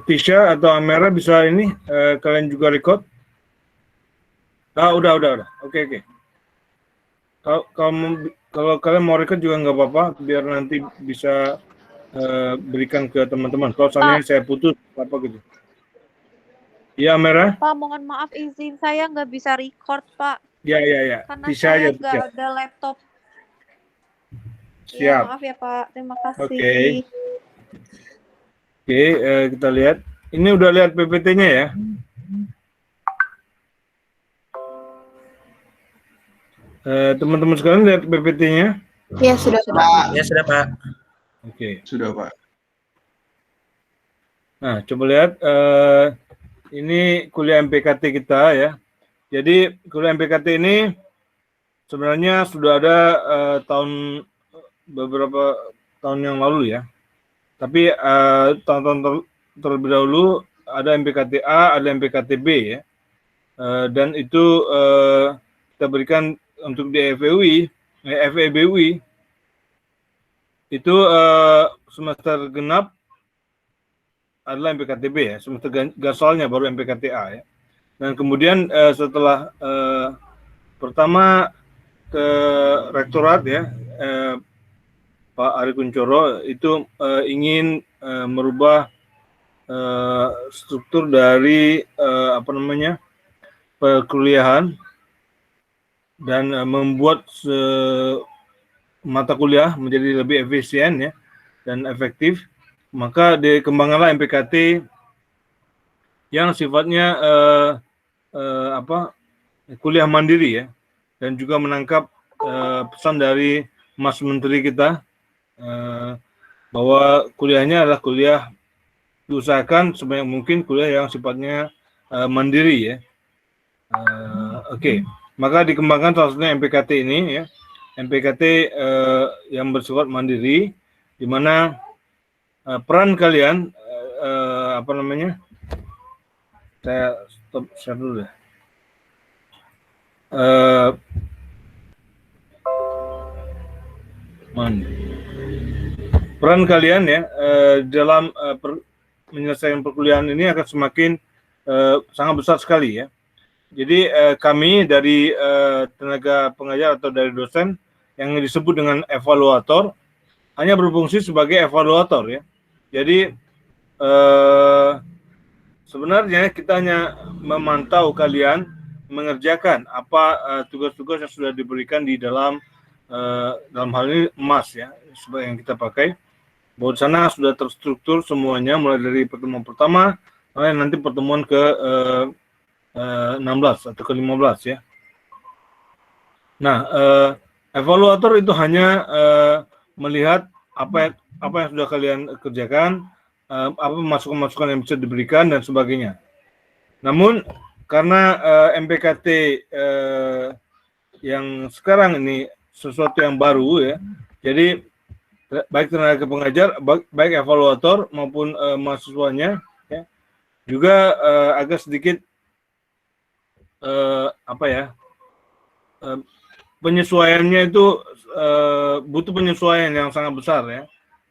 Tisha atau Amera bisa ini kalian juga record? Udah. Oke. Kalau kalian mau record juga nggak apa-apa, biar nanti bisa berikan ke teman-teman. Kalau seandainya saya putus apa gitu. Iya, Amera? Pak, mohon maaf izin saya nggak bisa record, Pak. Ya. Karena Tisha saya aja. nggak ada laptop. Siap. Ya, maaf ya, Pak. Terima kasih. Oke, kita lihat. Ini udah lihat PPT-nya ya? Teman-teman sekalian lihat PPT-nya? Ya, sudah, Pak. Ya, sudah, Pak. Oke. Sudah, Pak. Nah, coba lihat. Ini kuliah MPKT kita ya. Jadi, kuliah MPKT ini sebenarnya sudah ada beberapa tahun yang lalu ya. Tapi tahun-tahun terlebih dahulu ada MPKT A, ada MPKT B ya. Dan itu kita berikan untuk di FEBUI itu semester genap adalah MPKT B ya, semester gasalnya baru MPKT A ya. Dan kemudian setelah pertama ke rektorat ya, Pak Ari Kuncoro itu ingin merubah struktur dari perkuliahan dan membuat mata kuliah menjadi lebih efisien ya dan efektif. Maka dikembangkanlah MPKT yang sifatnya kuliah mandiri ya, dan juga menangkap pesan dari Mas Menteri kita bahwa kuliahnya adalah kuliah diusahakan sebanyak mungkin kuliah yang sifatnya mandiri ya. Oke. Maka dikembangkan salah satunya MPKT ini ya, MPKT yang bersifat mandiri, di mana peran kalian saya stop share dulu ya. Peran kalian ya dalam menyelesaikan perkuliahan ini akan semakin sangat besar sekali ya. Jadi kami dari tenaga pengajar atau dari dosen yang disebut dengan evaluator hanya berfungsi sebagai evaluator ya. Jadi sebenarnya kita hanya memantau kalian mengerjakan apa tugas-tugas yang sudah diberikan di dalam hal ini emas ya, sebagai yang kita pakai. Bahwa di sana sudah terstruktur semuanya mulai dari pertemuan pertama sampai nanti pertemuan ke 16 atau ke 15 ya. Nah, evaluator itu hanya melihat apa yang sudah kalian kerjakan, apa masukan-masukan yang bisa diberikan dan sebagainya. Namun karena MPKT yang sekarang ini sesuatu yang baru ya, jadi baik tenaga pengajar, baik evaluator maupun mahasiswanya ya, juga agak sedikit penyesuaiannya itu butuh penyesuaian yang sangat besar ya,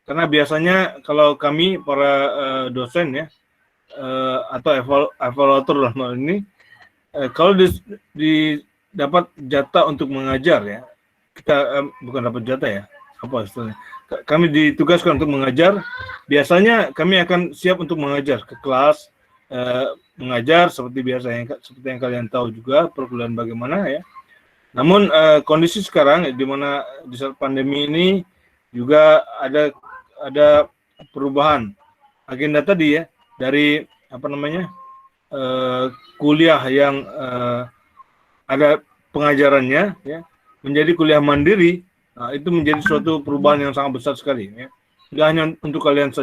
karena biasanya kalau kami para dosen ya atau evaluator dalam hal ini kalau dapat jatah untuk mengajar ya, kita bukan dapat jatah ya, apa istilahnya, kami ditugaskan untuk mengajar, biasanya kami akan siap untuk mengajar ke kelas, mengajar seperti biasa seperti yang kalian tahu juga perkuliahan bagaimana ya. Namun kondisi sekarang di mana di saat pandemi ini juga ada perubahan agenda tadi ya, dari kuliah yang ada pengajarannya ya menjadi kuliah mandiri. Nah, itu menjadi suatu perubahan yang sangat besar sekali ya. Tidak hanya untuk kalian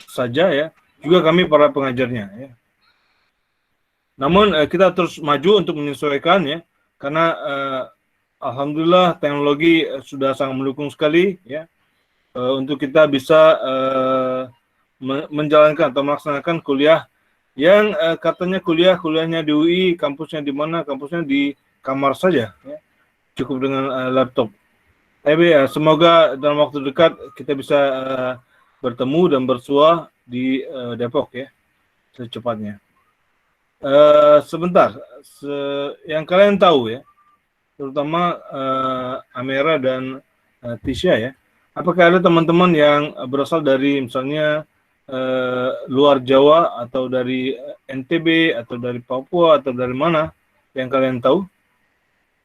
saja ya, juga kami para pengajarnya ya. Namun kita terus maju untuk menyesuaikan ya, karena alhamdulillah teknologi sudah sangat mendukung sekali ya untuk kita bisa menjalankan atau melaksanakan kuliah yang katanya kuliahnya di UI, kampusnya di mana? Kampusnya di kamar saja ya. Cukup dengan laptop. Tapi ya, semoga dalam waktu dekat kita bisa bertemu dan bersua di Depok ya. secepatnya. Sebentar, yang kalian tahu ya, terutama Amera dan Tisha ya, apakah ada teman-teman yang berasal dari misalnya luar Jawa atau dari NTB atau dari Papua atau dari mana yang kalian tahu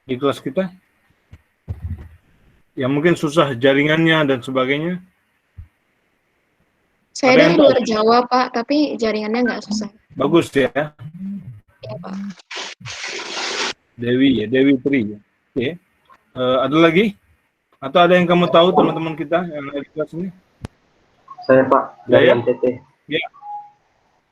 di kelas kita? Yang mungkin susah jaringannya dan sebagainya. Saya Ada yang dari luar Jawa, Pak, tapi jaringannya nggak susah. Bagus ya. Ya, Pak. Dewi ya, Dewi Tri. Oke. Ada lagi? Atau ada yang kamu tahu teman-teman kita yang ada di kelas ini? Saya Pak dari Saya? NTT. Ya.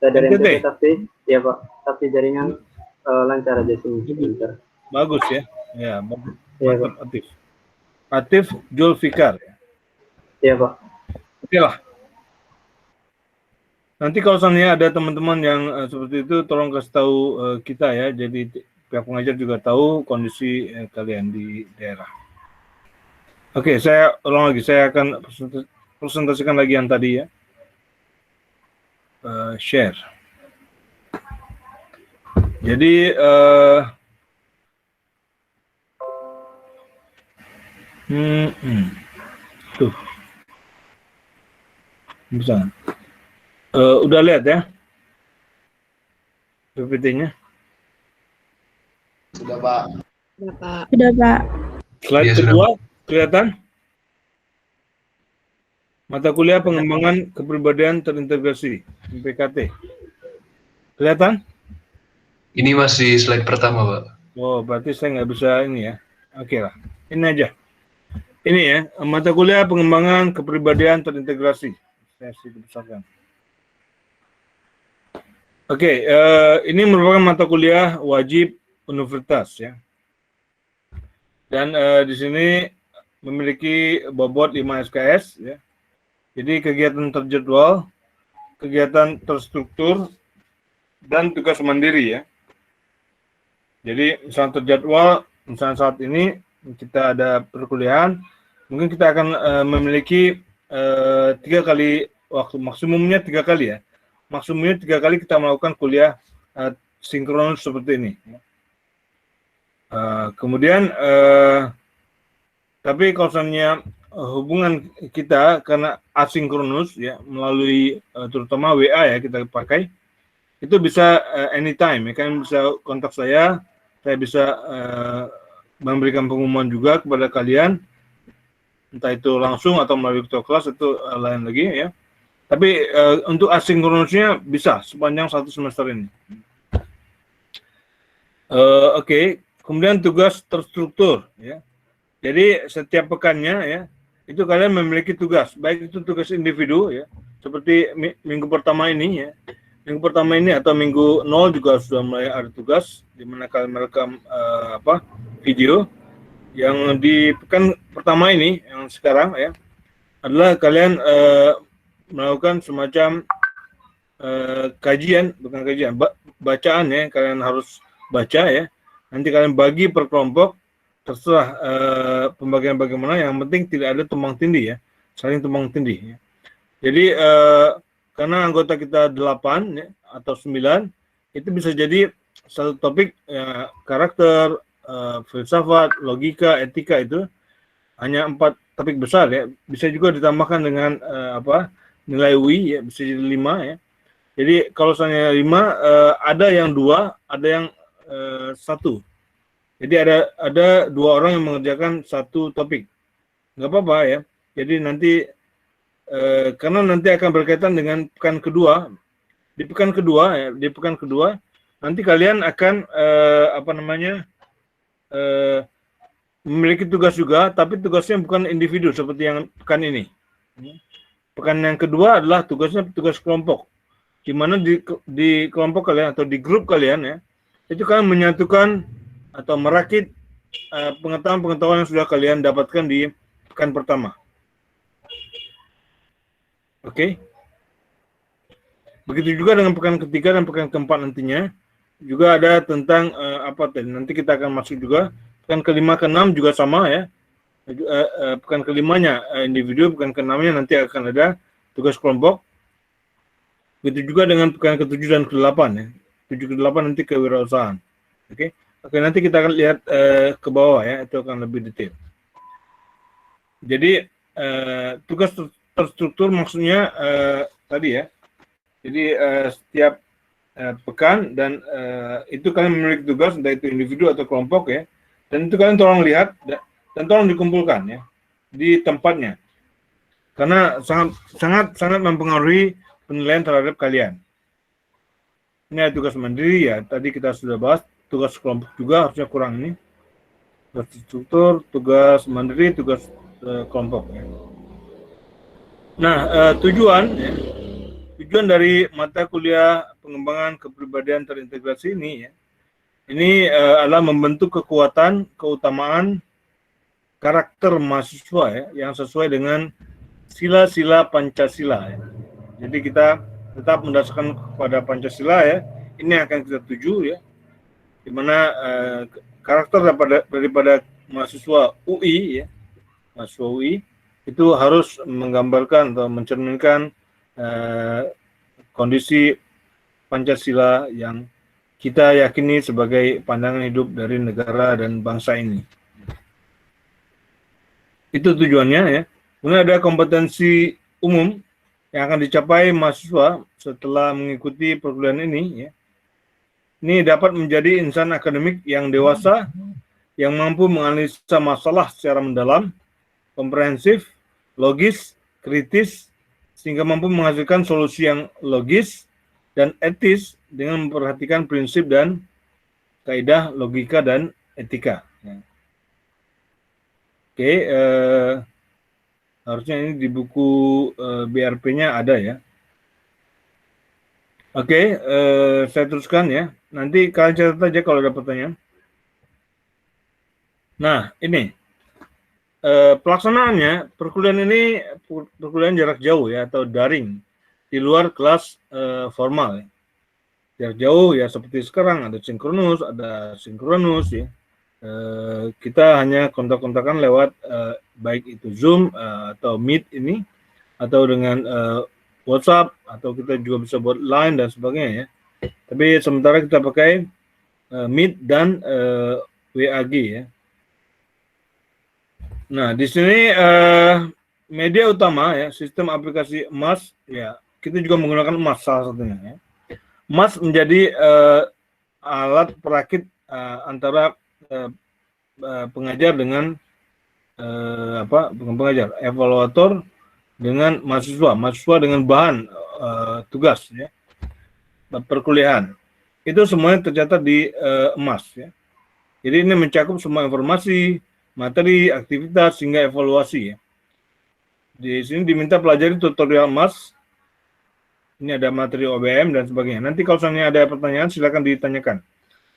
Saya dari NTT? NTT tapi ya Pak, tapi jaringan lancar aja sih, lancar. Bagus ya. Ya, bagus. Iya, Mantap, Atif. Atif Julfikar. Iya Pak. Oke lah. Nanti kalau seandainya ada teman-teman yang seperti itu, tolong kasih tahu kita ya. Jadi pihak pengajar juga tahu kondisi kalian di daerah. Oke, saya ulang lagi. Saya akan presentasikan lagi yang tadi ya. Share. Jadi tuh bisa. Udah lihat ya PPT-nya? Sudah, Pak. Ya, Pak. Sudah, Pak. Slide Iya, kedua kelihatan? Mata kuliah pengembangan kepribadian terintegrasi PKT. Kelihatan? Ini masih slide pertama, Pak. Oh, berarti saya nggak bisa ini ya. Oke lah, ini aja. Ini ya, mata kuliah pengembangan kepribadian terintegrasi. Saya besarkan. Oke, ini merupakan mata kuliah wajib universitas ya. Dan di sini memiliki bobot 5 SKS ya. Jadi kegiatan terjadwal, kegiatan terstruktur, dan tugas mandiri ya. Jadi misalnya terjadwal, misalnya saat ini kita ada perkuliahan, mungkin kita akan memiliki 3 kali waktu, maksimumnya 3 kali ya. Maksimumnya 3 kali kita melakukan kuliah sinkronus seperti ini. Kemudian, tapi kalau misalnya hubungan kita karena asinkronus ya, melalui terutama WA ya kita pakai, itu bisa anytime ya, kan bisa kontak saya bisa memberikan pengumuman juga kepada kalian, entah itu langsung atau melalui ketua kelas, itu lain lagi ya. Tapi untuk asinkronusnya bisa sepanjang 1 semester ini. Oke. Kemudian tugas terstruktur ya. Jadi setiap pekannya ya, itu kalian memiliki tugas, baik itu tugas individu ya, seperti minggu pertama ini ya. Minggu pertama ini atau minggu 0 juga sudah mulai ada tugas di mana kalian merekam video. Yang di pekan pertama ini yang sekarang ya adalah kalian melakukan semacam kajian, bukan kajian, bacaan ya, kalian harus baca ya. Nanti kalian bagi per kelompok, terserah pembagian bagaimana, yang penting tidak ada tumpang tindih ya, saling tumpang tindih ya. Jadi karena anggota kita 8 ya, atau 9, itu bisa jadi satu topik ya, karakter, filsafat, logika, etika, itu hanya 4 topik besar ya. Bisa juga ditambahkan dengan nilai UI ya, bisa jadi 5 ya. Jadi kalau misalnya 5, ada yang 2, ada yang 1. Jadi ada 2 orang yang mengerjakan 1 topik. Nggak apa-apa ya. Jadi nanti karena nanti akan berkaitan dengan pekan kedua. Di pekan kedua nanti kalian akan memiliki tugas juga, tapi tugasnya bukan individu seperti yang pekan ini. Pekan yang kedua adalah tugasnya tugas kelompok. Di mana di kelompok kalian atau di grup kalian ya, itu kalian menyatukan atau merakit pengetahuan-pengetahuan yang sudah kalian dapatkan di pekan pertama. Oke. Begitu juga dengan pekan ketiga dan pekan keempat nantinya. Juga ada tentang nanti kita akan masuk juga. Pekan kelima ke-6 juga sama ya. Pekan kelimanya individu, pekan ke-6-nya nanti akan ada tugas kelompok. Begitu juga dengan pekan ke-7 dan ke-8 ya. 7 ke-8 nanti kewirausahaan. Oke. Oke, nanti kita akan lihat ke bawah ya, itu akan lebih detail. Jadi tugas terstruktur maksudnya tadi ya. Jadi setiap pekan dan itu kalian memiliki tugas entah itu individu atau kelompok ya. Dan itu kalian tolong lihat dan tolong dikumpulkan ya di tempatnya. Karena sangat mempengaruhi penilaian terhadap kalian. Ini ada tugas mandiri ya, tadi kita sudah bahas. Tugas kelompok juga harusnya kurang ini. Tugas struktur, tugas mandiri, tugas kelompok ya. Nah, tujuan dari mata kuliah pengembangan kepribadian terintegrasi ini ya, ini adalah membentuk kekuatan, keutamaan karakter mahasiswa ya, yang sesuai dengan sila-sila Pancasila ya. Jadi kita tetap mendasarkan kepada Pancasila ya. Ini yang akan kita tuju ya. Di mana karakter daripada mahasiswa UI ya, mahasiswa UI itu harus menggambarkan atau mencerminkan kondisi Pancasila yang kita yakini sebagai pandangan hidup dari negara dan bangsa ini. Itu tujuannya ya. Kemudian ada kompetensi umum yang akan dicapai mahasiswa setelah mengikuti perkuliahan ini ya. Ini dapat menjadi insan akademik yang dewasa, yang mampu menganalisa masalah secara mendalam, komprehensif, logis, kritis, sehingga mampu menghasilkan solusi yang logis dan etis dengan memperhatikan prinsip dan kaidah logika dan etika. Oke, harusnya ini di buku BRP-nya ada ya. Oke, saya teruskan ya. Nanti kalian catat aja kalau ada pertanyaan. Nah, ini pelaksanaannya, perkuliahan ini perkuliahan jarak jauh ya atau daring di luar kelas formal. Ya. Jarak jauh ya seperti sekarang ada sinkronus ya. Kita hanya kontak-kontakan lewat baik itu Zoom atau Meet ini atau dengan WhatsApp atau kita juga bisa buat Line dan sebagainya ya. Tapi sementara kita pakai Meet dan WAG ya. Nah, di sini media utama ya, sistem aplikasi MAS ya. Kita juga menggunakan MAS salah satunya ya. MAS menjadi alat perakit antara pengajar dengan pengajar, evaluator dengan mahasiswa dengan bahan tugas ya, perkuliahan. Itu semuanya tercatat di MAS ya. Jadi ini mencakup semua informasi, materi, aktivitas hingga evaluasi ya. Di sini diminta pelajari tutorial MAS. Ini ada materi OBM dan sebagainya. Nanti kalau misalnya ada pertanyaan silakan ditanyakan.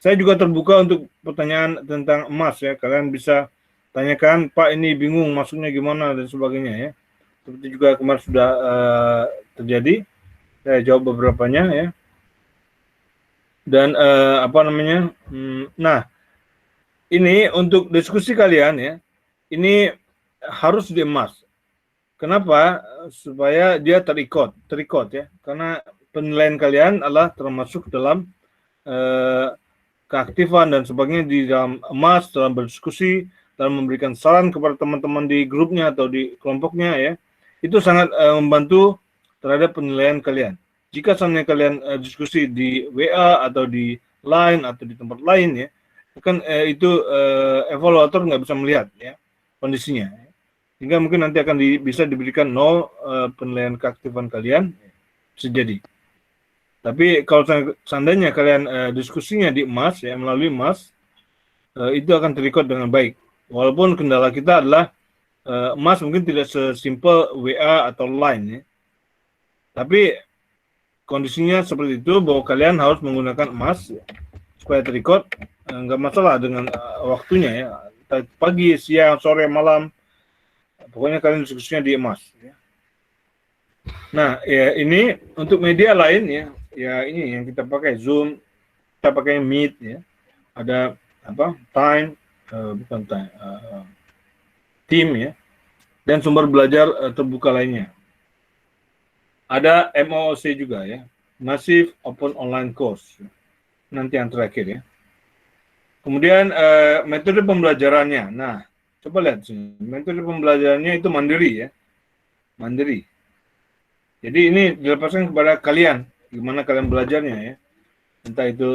Saya juga terbuka untuk pertanyaan tentang MAS ya. Kalian bisa tanyakan, Pak ini bingung masuknya gimana dan sebagainya ya. Seperti juga kemarin sudah terjadi. Saya jawab beberapanya ya. Dan nah ini untuk diskusi kalian ya. Ini harus di MAS. Kenapa? Supaya dia terikot ya. Karena penilaian kalian adalah termasuk dalam keaktifan dan sebagainya di dalam MAS, dalam berdiskusi, dalam memberikan saran kepada teman-teman di grupnya atau di kelompoknya ya. Itu sangat membantu terhadap penilaian kalian. Jika seandainya kalian diskusi di WA atau di Line atau di tempat lain ya, kan itu evaluator nggak bisa melihat ya kondisinya. Sehingga mungkin nanti akan bisa diberikan 0 penilaian keaktifan kalian bisa jadi. Tapi kalau seandainya kalian diskusinya di MAS ya melalui MAS itu akan terikot dengan baik. Walaupun kendala kita adalah MAS mungkin tidak sesimpel WA atau Line ya. Tapi kondisinya seperti itu bahwa kalian harus menggunakan MAS ya, supaya terikot, nggak masalah dengan waktunya ya. Pagi, siang, sore, malam. Pokoknya kalian diskusinya di MAS. Ya. Nah, ya ini untuk media lain ya, ini yang kita pakai Zoom, kita pakai Meet ya. Ada Time, Team ya, dan sumber belajar terbuka lainnya. Ada MOOC juga ya, Massive Open Online Course. Nanti yang terakhir ya. Kemudian metode pembelajarannya. Nah, coba lihat sini. Metode pembelajarannya itu mandiri ya. Mandiri. Jadi ini dilepaskan kepada kalian. Gimana kalian belajarnya ya. Entah itu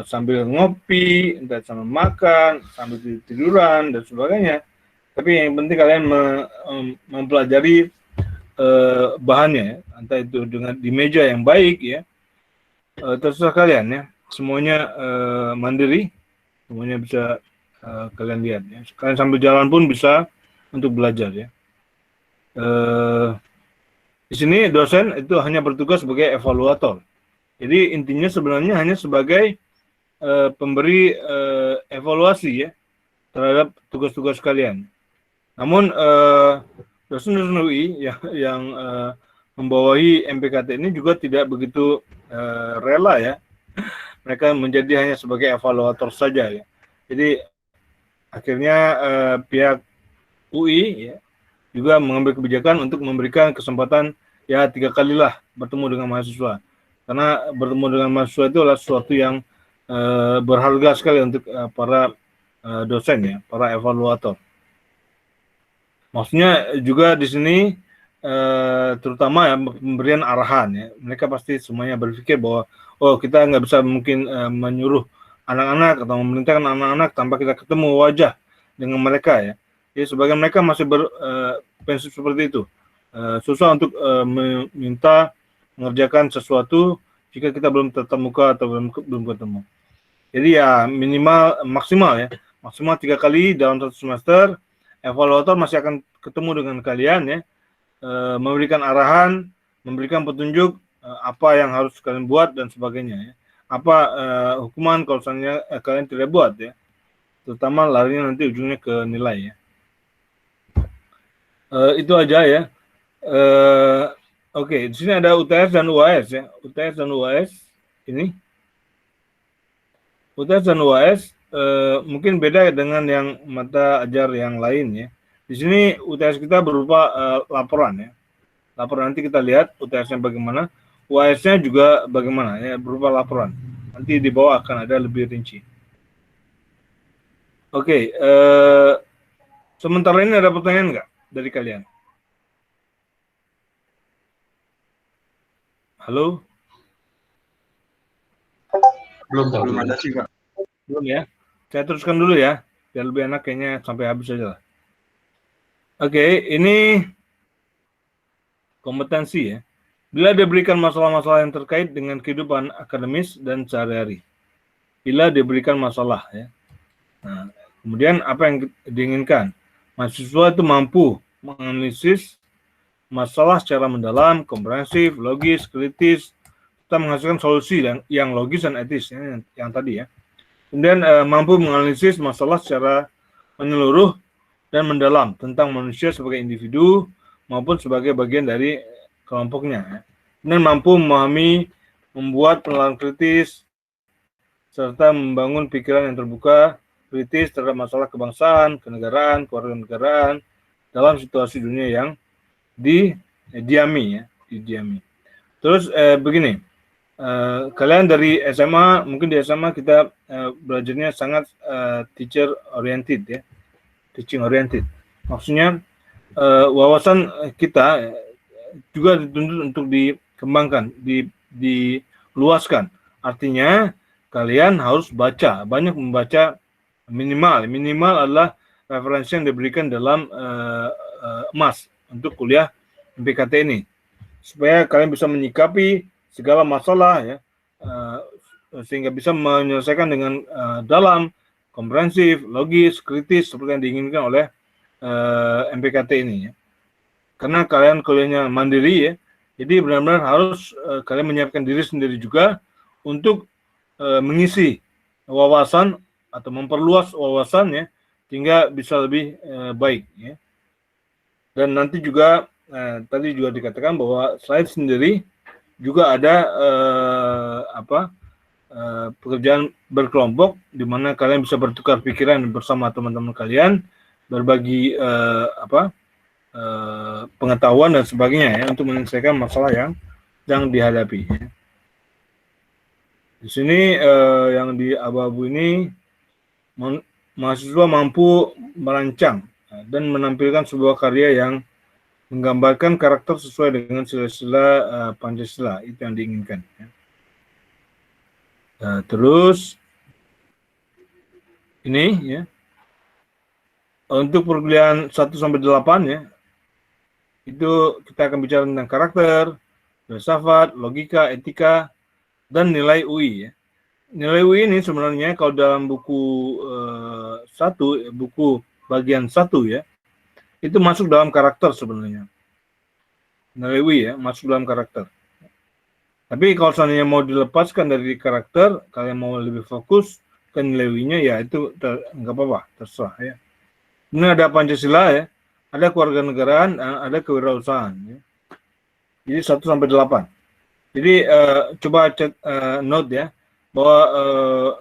sambil ngopi, entah sambil makan, sambil tiduran, dan sebagainya. Tapi yang penting kalian mempelajari bahannya ya. Entah itu dengan di meja yang baik ya. Terserah kalian ya. Semuanya mandiri. Semuanya bisa kalian lihat ya. Kalian sambil jalan pun bisa untuk belajar ya. Di sini dosen itu hanya bertugas sebagai evaluator. Jadi intinya sebenarnya hanya sebagai pemberi evaluasi ya terhadap tugas-tugas kalian. Namun dosen-dosen UI yang membawahi MPKT ini juga tidak begitu rela ya. Mereka menjadi hanya sebagai evaluator saja ya. Jadi akhirnya pihak UI ya juga mengambil kebijakan untuk memberikan kesempatan ya 3 kalilah bertemu dengan mahasiswa. Karena bertemu dengan mahasiswa itu adalah sesuatu yang berharga sekali untuk para dosen ya, para evaluator. Maksudnya juga di sini terutama ya pemberian arahan ya. Mereka pasti semuanya berpikir bahwa oh kita nggak bisa mungkin menyuruh anak-anak atau memerintahkan anak-anak tanpa kita ketemu wajah dengan mereka ya. Jadi sebagian mereka masih berprinsip seperti itu. Susah untuk meminta mengerjakan sesuatu jika kita belum tatap muka atau belum ketemu. Jadi ya maksimal 3 kali dalam 1 semester, evaluator masih akan ketemu dengan kalian ya, memberikan arahan, memberikan petunjuk apa yang harus kalian buat dan sebagainya ya. Apa hukuman kalau misalnya kalian tidak buat ya. Terutama larinya nanti ujungnya ke nilai ya. Itu aja ya. Oke, di sini ada UTS dan UAS ya. UTS dan UAS ini. UTS dan UAS mungkin beda dengan yang mata ajar yang lain ya. Di sini UTS kita berupa laporan ya. Laporan nanti kita lihat UTS-nya bagaimana, UAS-nya juga bagaimana ya, berupa laporan. Nanti di bawah akan ada lebih rinci. Oke, sementara ini ada pertanyaan nggak dari kalian? Halo? Belum ada sih, Kak. Belum ya? Saya teruskan dulu ya, biar lebih enak kayaknya sampai habis aja lah. Oke, ini kompetensi ya. Bila diberikan masalah-masalah yang terkait dengan kehidupan akademis dan sehari-hari. Bila diberikan masalah ya. Nah, kemudian apa yang diinginkan? Mahasiswa itu mampu menganalisis masalah secara mendalam, komprehensif, logis, kritis, kita menghasilkan solusi yang logis dan etis ya, yang tadi ya. Kemudian mampu menganalisis masalah secara menyeluruh dan mendalam tentang manusia sebagai individu maupun sebagai bagian dari kelompoknya. Kemudian mampu memahami, membuat penilaian kritis, serta membangun pikiran yang terbuka, kritis terhadap masalah kebangsaan, kenegaraan, kewarganegaraan dalam situasi dunia yang didiami. Terus begini, kalian dari SMA, mungkin di SMA kita belajarnya sangat teacher oriented ya, teaching oriented. Maksudnya wawasan kita juga dituntut untuk dikembangkan, diluaskan. Artinya kalian harus baca, banyak membaca minimal adalah referensi yang diberikan dalam MAS untuk kuliah MPKT ini, supaya kalian bisa menyikapi segala masalah ya, sehingga bisa menyelesaikan dengan dalam, komprehensif, logis, kritis seperti yang diinginkan oleh MPKT ini ya. Karena kalian kuliahnya mandiri ya, jadi benar-benar harus kalian menyiapkan diri sendiri juga untuk mengisi wawasan atau memperluas wawasannya sehingga bisa lebih baik ya. Dan nanti juga tadi juga dikatakan bahwa slide sendiri juga ada pekerjaan berkelompok di mana kalian bisa bertukar pikiran bersama teman-teman kalian, berbagi pengetahuan dan sebagainya ya untuk menyelesaikan masalah yang dihadapi ya. Di sini yang di abu-abu ini mahasiswa mampu merancang dan menampilkan sebuah karya yang menggambarkan karakter sesuai dengan sila-sila Pancasila, itu yang diinginkan. Terus ini ya, untuk perkuliahan 1-8 ya, itu kita akan bicara tentang karakter, filsafat, logika, etika, dan nilai UI ya. Nilai UI ini sebenarnya kalau dalam buku buku bagian 1 ya, itu masuk dalam karakter sebenarnya. Nilai UI ya, masuk dalam karakter. Tapi kalau seandainya mau dilepaskan dari karakter, kalian mau lebih fokus ke nilai UI-nya, ya itu nggak apa-apa, terserah ya. Ini ada Pancasila ya, ada kewarganegaraan, ada kewirausahaan ya. Jadi 1-8. Jadi coba cek note ya, bahwa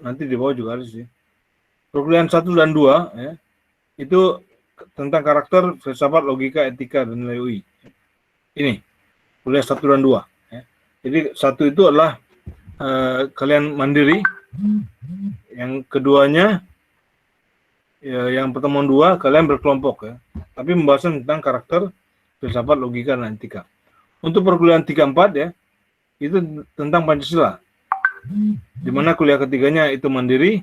nanti di bawah juga ada sih. Perkuliahan 1 dan 2 ya, itu tentang karakter, filsafat, logika, etika, dan nilai UI. Ini kuliah 1 dan 2 ya. Jadi 1 itu adalah kalian mandiri, yang keduanya ya, yang pertemuan 2 kalian berkelompok ya, tapi membahas tentang karakter, filsafat, logika, dan etika. Untuk perkuliahan 3-4 ya, itu tentang Pancasila, di mana kuliah ketiganya itu mandiri,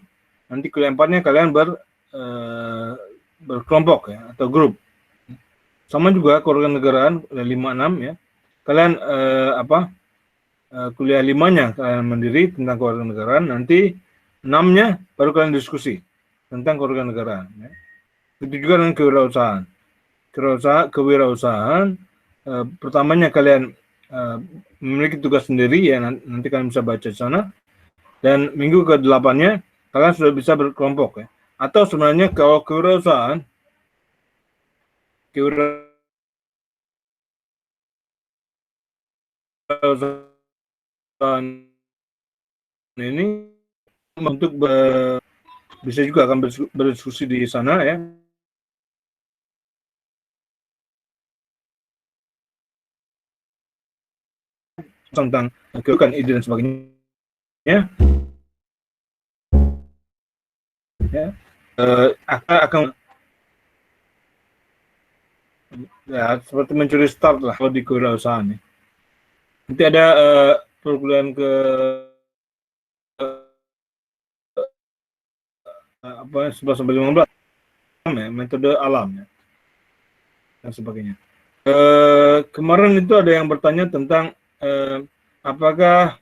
nanti kuliah 4-nya kalian berkelompok ya, atau grup. Sama juga kewarganegaraan 5-6 ya, kalian kuliah 5-nya kalian mandiri tentang kewarganegaraan, nanti 6-nya baru kalian diskusi tentang kewarganegaraan ya. Begitu juga dengan kewirausahaan. Kewirausahaan pertamanya kalian memiliki tugas sendiri ya, nanti kalian bisa baca di sana, dan minggu ke-8-nya kalian sudah bisa berkelompok ya. Atau sebenarnya kalau kewirausahaan ini untuk bisa juga akan berdiskusi di sana ya, tentang kebutuhan ide dan sebagainya ya. Akan ya seperti mencuri start lah kalau di kewirausahaan ya. Nanti ada perkuliahan ke 11-15 ya, metode alam ya, dan sebagainya. Kemarin itu ada yang bertanya tentang apakah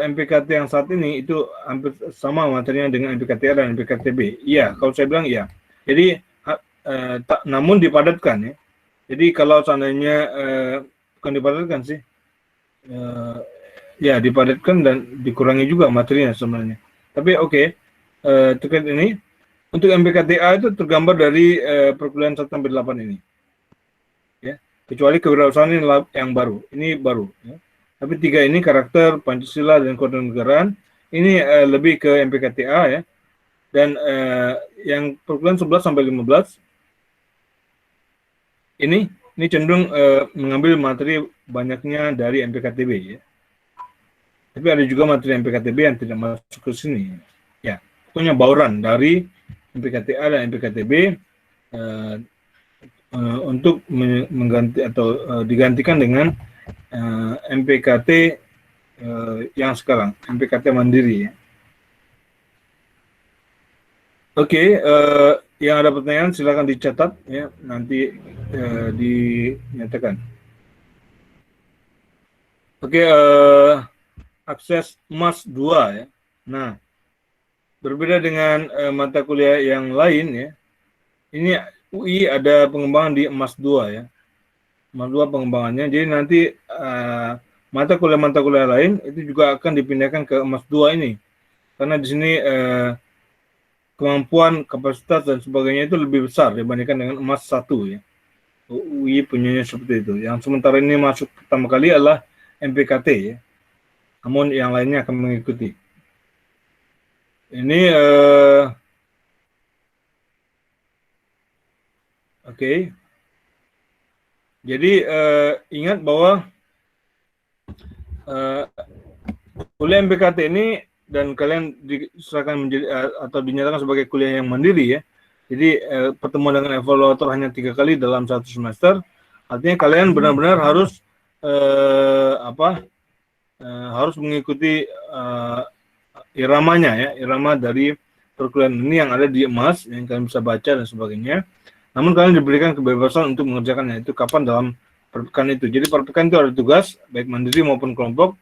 MPKT yang saat ini itu hampir sama materinya dengan MPKTA dan MPKTB. Iya, kalau saya bilang iya. Jadi namun dipadatkan ya. Jadi kalau seandainya bukan dipadatkan sih, ya dipadatkan dan dikurangi juga materinya sebenarnya. Tapi oke, terkait ini untuk MPKTA itu tergambar dari perkuliahan 1-8 ini. Ya, kecuali kewirausahaan ini yang baru. Ini baru ya. Tapi 3 ini karakter, Pancasila, dan kewarganegaraan ini lebih ke MPKTA ya. Dan yang perkuliahan 11-15 ini cenderung mengambil materi banyaknya dari MPKTB ya. Tapi ada juga materi MPKTB yang tidak masuk ke sini. Ya, pokoknya bauran dari MPKTA dan MPKTB untuk mengganti atau digantikan dengan MPKT yang sekarang, MPKT mandiri ya. Oke, yang ada pertanyaan silakan dicatat ya, nanti dinyatakan. Oke, akses MAS 2 ya. Nah, berbeda dengan mata kuliah yang lain ya. Ini UI ada pengembangan di MAS 2 ya. MAS 2 pengembangannya. Jadi nanti mata kuliah lain itu juga akan dipindahkan ke MAS 2 ini. Karena di sini kemampuan, kapasitas, dan sebagainya itu lebih besar dibandingkan dengan MAS 1 ya. UI punyanya seperti itu. Yang sementara ini masuk pertama kali adalah MPKT ya. Namun yang lainnya akan mengikuti. Ini oke. Jadi ingat bahwa kuliah MPKT ini dan kalian diserahkan menjadi atau dinyatakan sebagai kuliah yang mandiri ya. Jadi pertemuan dengan evaluator hanya 3 kali dalam 1 semester. Artinya kalian benar-benar harus harus mengikuti iramanya ya, irama dari perkuliahan ini yang ada di emas yang kalian bisa baca dan sebagainya. Namun kalian diberikan kebebasan untuk mengerjakannya itu kapan dalam per pekan itu. Jadi per pekan itu ada tugas baik mandiri maupun kelompok.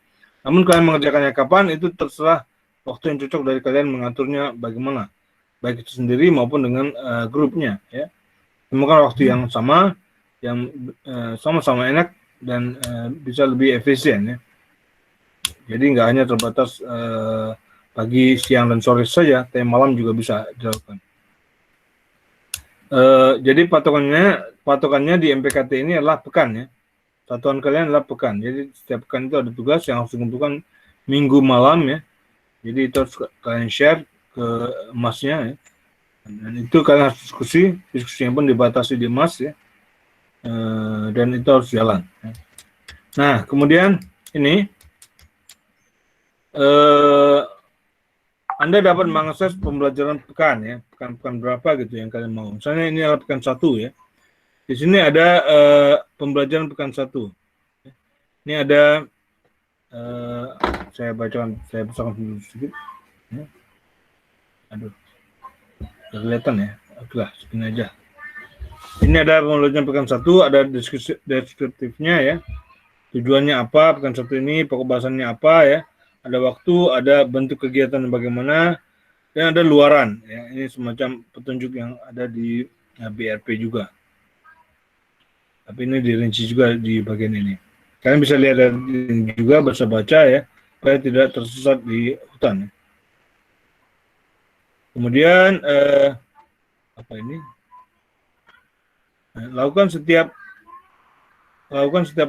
Namun kalian mengerjakannya kapan itu terserah waktu yang cocok dari kalian mengaturnya bagaimana, baik itu sendiri maupun dengan grupnya ya. Temukan waktu yang sama, yang sama-sama enak dan bisa lebih efisien ya. Jadi nggak hanya terbatas pagi, siang, dan sore saja, tapi malam juga bisa dilakukan. Jadi patokannya di MPKT ini adalah pekan ya. Satuan kalian adalah pekan. Jadi setiap pekan itu ada tugas yang harus dikumpulkan minggu malam ya. Jadi itu harus kalian share ke emasnya ya. Dan itu kalian harus diskusinya pun dibatasi di emas ya. Dan itu harus jalan. Nah, kemudian ini Anda dapat mengakses pembelajaran pekan ya, pekan berapa gitu yang kalian mau. Misalnya ini adalah pekan 1 ya. Di sini ada pembelajaran pekan 1. Ini ada saya bacakan, saya besarkan dulu sedikit. Ya. Aduh, kelihatan ya. Oke lah, segini aja. Ini ada pembelajaran pekan 1, ada deskriptifnya ya. Tujuannya apa pekan 1 ini, pokok bahasannya apa ya. Ada waktu, ada bentuk kegiatan bagaimana, dan ada luaran. Ya. Ini semacam petunjuk yang ada di BRP juga. Tapi ini dirinci juga di bagian ini. Kalian bisa lihat ini juga, baca ya, supaya tidak tersesat di hutan. Kemudian, apa ini? Lakukan setiap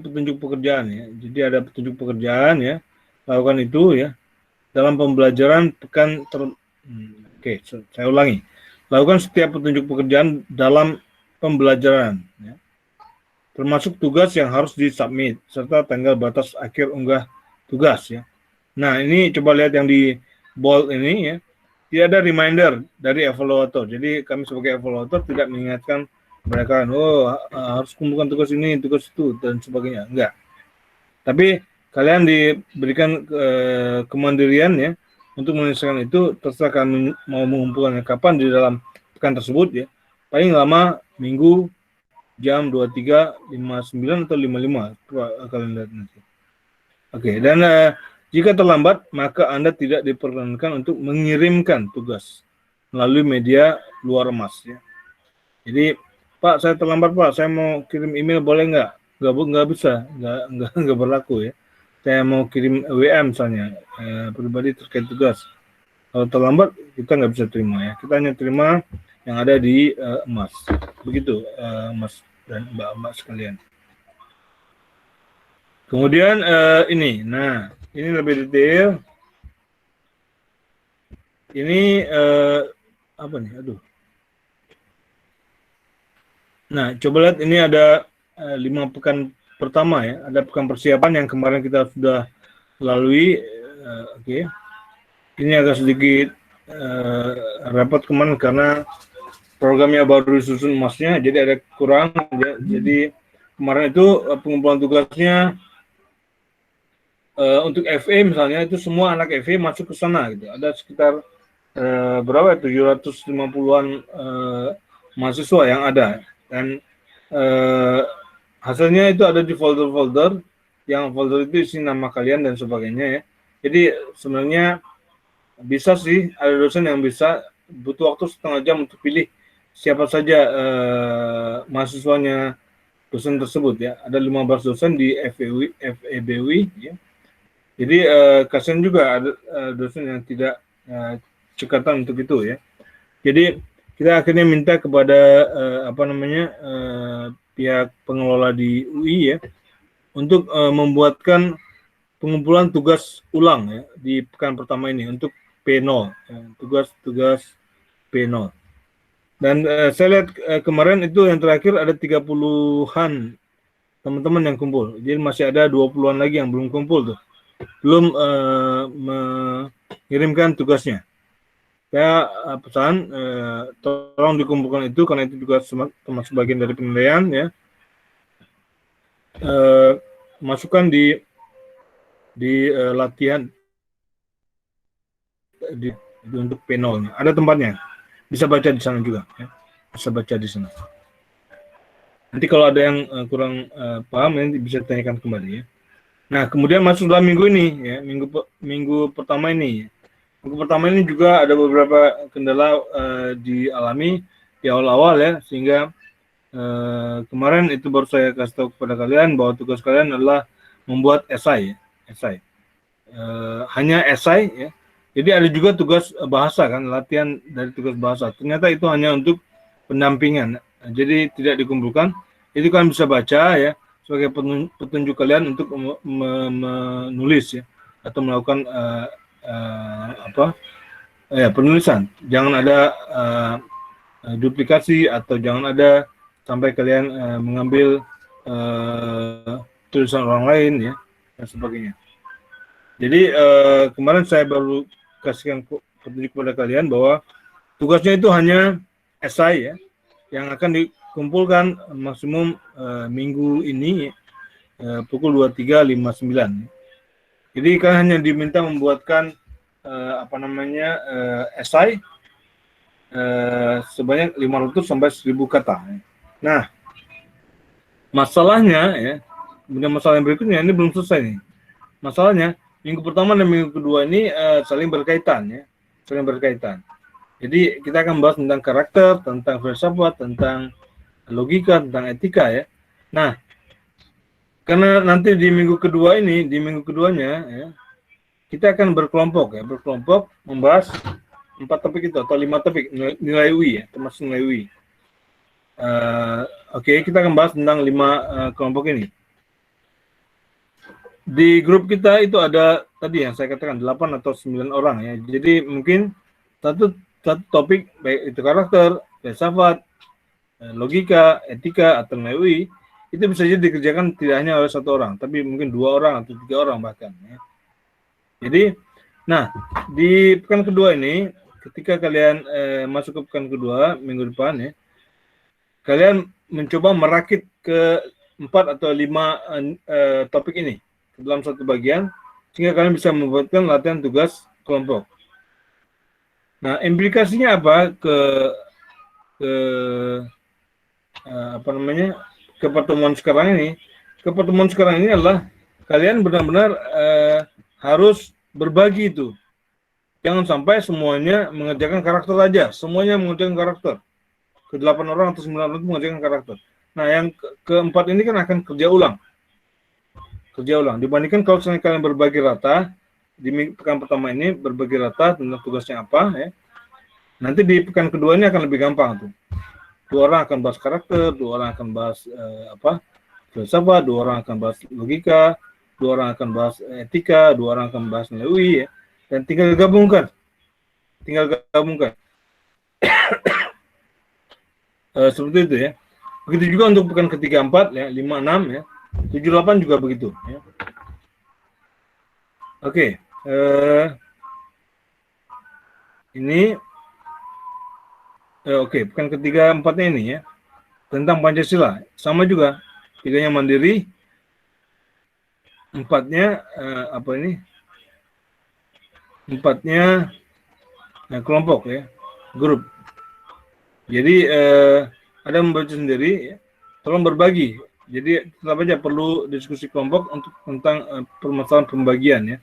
petunjuk pekerjaan ya. Jadi ada petunjuk pekerjaan ya. Lakukan itu ya dalam pembelajaran pekan Oke, saya ulangi. Lakukan setiap petunjuk pekerjaan dalam pembelajaran ya. Termasuk tugas yang harus disubmit serta tanggal batas akhir unggah tugas ya. Nah, ini coba lihat yang di bold ini ya. Tidak ada reminder dari evaluator. Jadi kami sebagai evaluator tidak mengingatkan mereka harus kumpulkan tugas ini, tugas itu dan sebagainya. Enggak. Tapi kalian diberikan kemandirian ya untuk menyelesaikan itu, terserah kami mau mengumpulkannya kapan di dalam pekan tersebut ya. Paling lama minggu jam 23.59 atau 55 kalian lihat nanti. Oke, dan jika terlambat maka Anda tidak diperkenankan untuk mengirimkan tugas melalui media luar emas ya. Jadi, Pak, saya terlambat Pak, saya mau kirim email boleh nggak? Nggak bisa, nggak berlaku ya. Saya mau kirim WA misalnya, pribadi terkait tugas. Kalau terlambat, kita nggak bisa terima ya. Kita hanya terima yang ada di emas. Begitu, Mas dan Mbak sekalian. Kemudian ini, nah ini lebih detail. Ini apa nih? Aduh. Nah, coba lihat ini ada 5 pekan pertama ya. Ada pekan persiapan yang kemarin kita sudah lalui. Oke. Ini agak sedikit repot kemarin karena programnya baru disusun emasnya, jadi ada kurang. Jadi kemarin itu pengumpulan tugasnya untuk FE misalnya itu semua anak FE masuk ke sana gitu. Ada sekitar berapa 750-an mahasiswa yang ada dan hasilnya itu ada di folder-folder yang folder itu isi nama kalian dan sebagainya ya. Jadi sebenarnya bisa sih ada dosen yang bisa butuh waktu setengah jam untuk pilih siapa saja mahasiswanya dosen tersebut ya. Ada 15 dosen di FEBW ya. Jadi kasihan juga ada dosen yang tidak cekatan untuk itu ya. Jadi kita akhirnya minta kepada pihak pengelola di UI ya untuk membuatkan pengumpulan tugas ulang ya di pekan pertama ini untuk P0 ya, tugas P0. Dan saya lihat kemarin itu yang terakhir ada 30-an teman-teman yang kumpul. Jadi masih ada 20-an lagi yang belum kumpul tuh. belum mengirimkan tugasnya. Saya pesan tolong dikumpulkan itu karena itu juga termasuk bagian dari penilaian ya. Masukkan di latihan untuk P0-nya. Ada tempatnya. Bisa baca di sana juga ya. Bisa baca di sana. Nanti kalau ada yang kurang paham nanti bisa ditanyakan kembali ya. Nah, kemudian masuk dalam minggu ini ya, minggu pertama ini. Minggu pertama ini juga ada beberapa kendala dialami di awal-awal ya, sehingga kemarin itu baru saya kasih tahu kepada kalian bahwa tugas kalian adalah membuat esai ya, esai. Hanya esai ya. Jadi ada juga tugas bahasa kan, latihan dari tugas bahasa. Ternyata itu hanya untuk pendampingan. Jadi tidak dikumpulkan. Itu kalian bisa baca ya sebagai petunjuk kalian untuk menulis ya atau melakukan penulisan. Jangan ada duplikasi atau jangan ada sampai kalian mengambil tulisan orang lain ya dan sebagainya. Jadi kemarin saya baru kasihkan petunjuk kepada kalian bahwa tugasnya itu hanya esai ya yang akan dikumpulkan maksimum minggu ini pukul 23.59. Jadi kalian hanya diminta membuatkan esai sebanyak 500 sampai 1000 kata. Nah, masalahnya ya, kemudian masalah yang berikutnya ini belum selesai nih. Masalahnya minggu pertama dan minggu kedua ini saling berkaitan ya, saling berkaitan. Jadi kita akan bahas tentang karakter, tentang filsafat, tentang logika, tentang etika ya. Nah, karena nanti di minggu kedua ini, di minggu keduanya ya, kita akan berkelompok ya, berkelompok membahas 4 topik itu atau 5 topik nilai UI ya, termasuk nilai UI. Oke, kita akan bahas tentang 5 kelompok ini. Di grup kita itu ada tadi yang saya katakan 8 atau 9 orang ya. Jadi mungkin satu topik baik itu karakter, filsafat, logika, etika atau nilai UI itu bisa jadi dikerjakan tidak hanya oleh 1 orang, tapi mungkin 2 orang atau 3 orang bahkan ya. Jadi, nah di pekan kedua ini ketika kalian masuk ke pekan kedua minggu depan ya, kalian mencoba merakit ke 4 atau 5 topik ini dalam satu bagian sehingga kalian bisa membuatkan latihan tugas kelompok. Nah, implikasinya apa ke pertemuan sekarang ini? Ke pertemuan sekarang ini adalah kalian benar-benar harus berbagi itu. Jangan sampai semuanya mengerjakan karakter aja, semuanya mengerjakan karakter. Ke 8 orang atau 9 orang itu mengerjakan karakter. Nah, yang keempat ini kan akan kerja ulang. Kerja ulang. Dibandingkan kalau kalian berbagi rata, di pekan pertama ini berbagi rata tentang tugasnya apa ya. Nanti di pekan kedua ini akan lebih gampang tuh. 2 orang akan bahas karakter, 2 orang akan bahas filsafat, 2 orang akan bahas logika, 2 orang akan bahas etika, 2 orang akan bahas nilai UI ya. Dan tinggal gabungkan. Seperti itu ya. Begitu juga untuk pekan ketiga 4 ya, 5 6 ya. 7 8 juga begitu ya. Oke, ini pekan ketiga 4-nya ini ya. Tentang Pancasila. Sama juga. 3-nya mandiri. 4-nya 4-nya kelompok ya, grup. Jadi ada membaca sendiri ya. Tolong berbagi. Jadi tetap aja perlu diskusi kelompok untuk tentang permasalahan pembagian ya.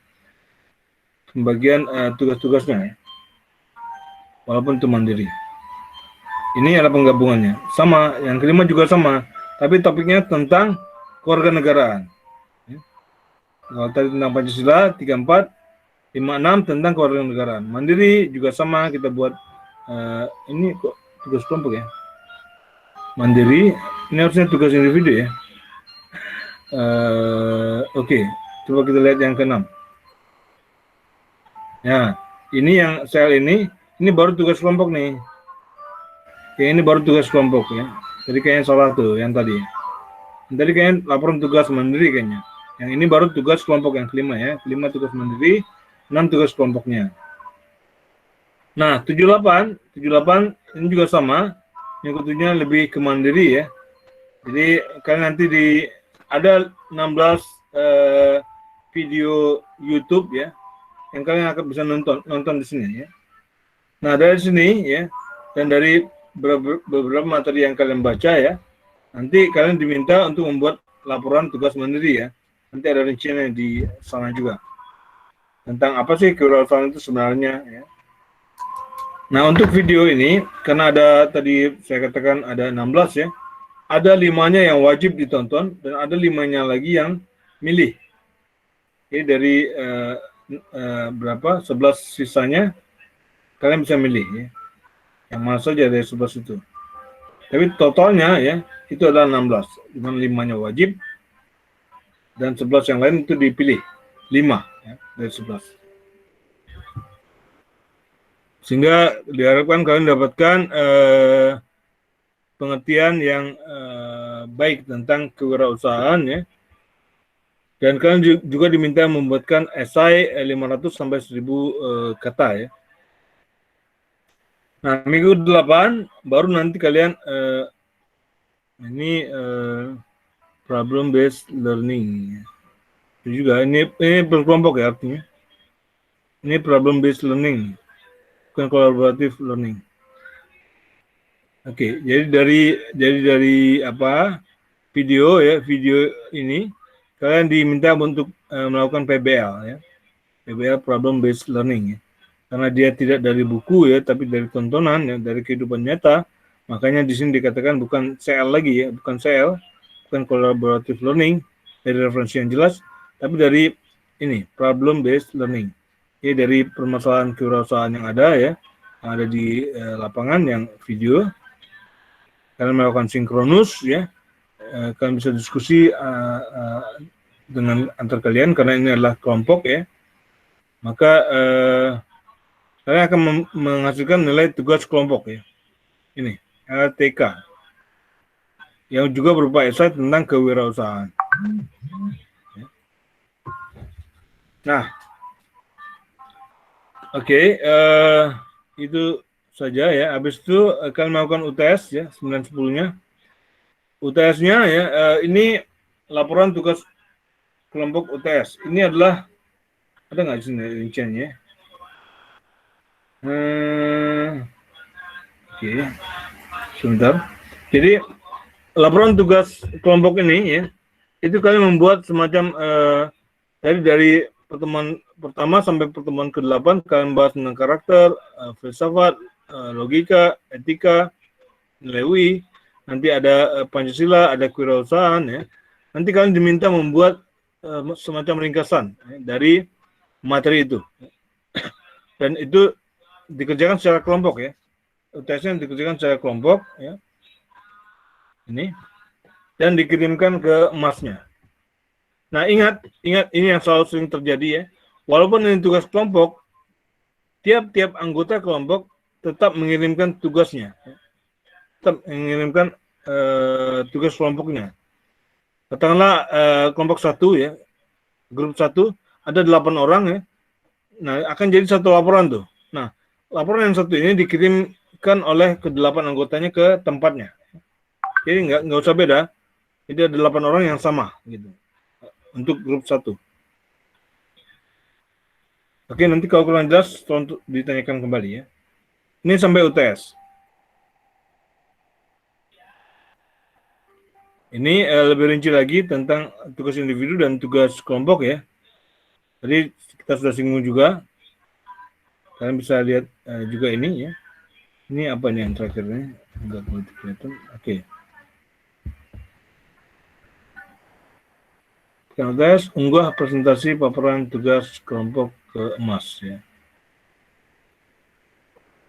Pembagian tugas-tugasnya ya. Walaupun itu mandiri. Ini adalah penggabungannya. Sama, yang kelima juga sama. Tapi topiknya tentang kewarganegaraan. Ya. Kalau tadi tentang Pancasila, 3-4, 5-6 tentang kewarganegaraan. Mandiri juga sama, kita buat ini kok tugas kelompok ya. Mandiri, ini harusnya tugas individu ya. Oke, coba kita lihat yang ke-6. Ya, ini yang sel ini baru tugas kelompok nih. Oke, ini baru tugas kelompok ya. Jadi kayaknya salah tuh yang tadi. Tadi kayaknya laporan tugas mandiri kayaknya. Yang ini baru tugas kelompok yang kelima ya. Kelima tugas mandiri, 6 tugas kelompoknya. Nah, 78 ini juga sama. Yang ketujuhnya lebih ke mandiri ya. Jadi kalian nanti ada 16 video YouTube ya yang kalian akan bisa nonton di sini ya. Nah, dari sini ya dan dari beberapa materi yang kalian baca ya, nanti kalian diminta untuk membuat laporan tugas mandiri ya. Nanti ada rinciannya di sana juga tentang apa sih kewirausahaan itu sebenarnya ya. Nah, untuk video ini karena ada tadi saya katakan ada 16 ya. Ada 5-nya yang wajib ditonton dan ada 5-nya lagi yang milih. Jadi dari berapa? 11 sisanya kalian bisa milih ya. Yang mana saja dari 11 itu. Tapi totalnya ya itu adalah 16. Cuma 5-nya wajib dan 11 yang lain itu dipilih. 5 ya, dari 11. Sehingga diharapkan kalian dapatkan pengertian yang baik tentang kewirausahaan ya. Dan kalian juga diminta membuatkan esai 500 sampai 1000 kata ya. Nah, minggu 8 baru nanti kalian ini problem based learning. Itu juga ini berkelompok ya artinya. Ini problem based learning, bukan collaborative learning. Oke, jadi dari apa video ini kalian diminta untuk melakukan PBL ya, PBL problem based learning ya, karena dia tidak dari buku ya, tapi dari tontonan ya, dari kehidupan nyata, makanya di sini dikatakan bukan CL lagi ya, bukan collaborative learning dari referensi yang jelas, tapi dari ini problem based learning, ya dari permasalahan kewirausahaan yang ada ya, yang ada di lapangan yang video. Kalian melakukan sinkronus ya, kalian bisa diskusi dengan antar kalian karena ini adalah kelompok ya. Maka kalian akan menghasilkan nilai tugas kelompok ya. Ini LTK yang juga berupa esai tentang kewirausahaan. Nah, oke, itu saja ya. Habis itu kalian melakukan UTS ya, 9-10-nya. UTS-nya ya, ini laporan tugas kelompok UTS. Ini adalah, ada nggak di sini rinciannya? Oke, sebentar. Jadi laporan tugas kelompok ini ya, itu kalian membuat semacam dari pertemuan pertama sampai pertemuan ke-8 kalian bahas tentang karakter, filsafat, logika, etika, nilai UI, nanti ada Pancasila, ada kewirausahaan ya. Nanti kalian diminta membuat semacam ringkasan ya, dari materi itu. Dan itu dikerjakan secara kelompok ya. UTS-nya dikerjakan secara kelompok ya. Ini dan dikirimkan ke emasnya. Nah, ingat ini yang selalu sering terjadi ya. Walaupun ini tugas kelompok, tiap-tiap anggota kelompok tetap mengirimkan tugasnya, tetap mengirimkan tugas kelompoknya. Katakanlah kelompok 1 ya, grup 1 ada 8 orang ya. Nah, akan jadi satu laporan tuh. Nah, laporan yang satu ini dikirimkan oleh ke-8 anggotanya ke tempatnya. Jadi nggak usah beda. Jadi ada 8 orang yang sama gitu. Untuk grup 1. Oke, nanti kalau kurang jelas tolong ditanyakan kembali ya. Ini sampai UTS. Ini lebih rinci lagi tentang tugas individu dan tugas kelompok ya. Tadi kita sudah singgung juga. Kalian bisa lihat juga ini ya. Ini apa nih yang terakhirnya? Enggak begitu kelihatan. Oke. UTS, unggah presentasi paparan tugas kelompok ke emas ya.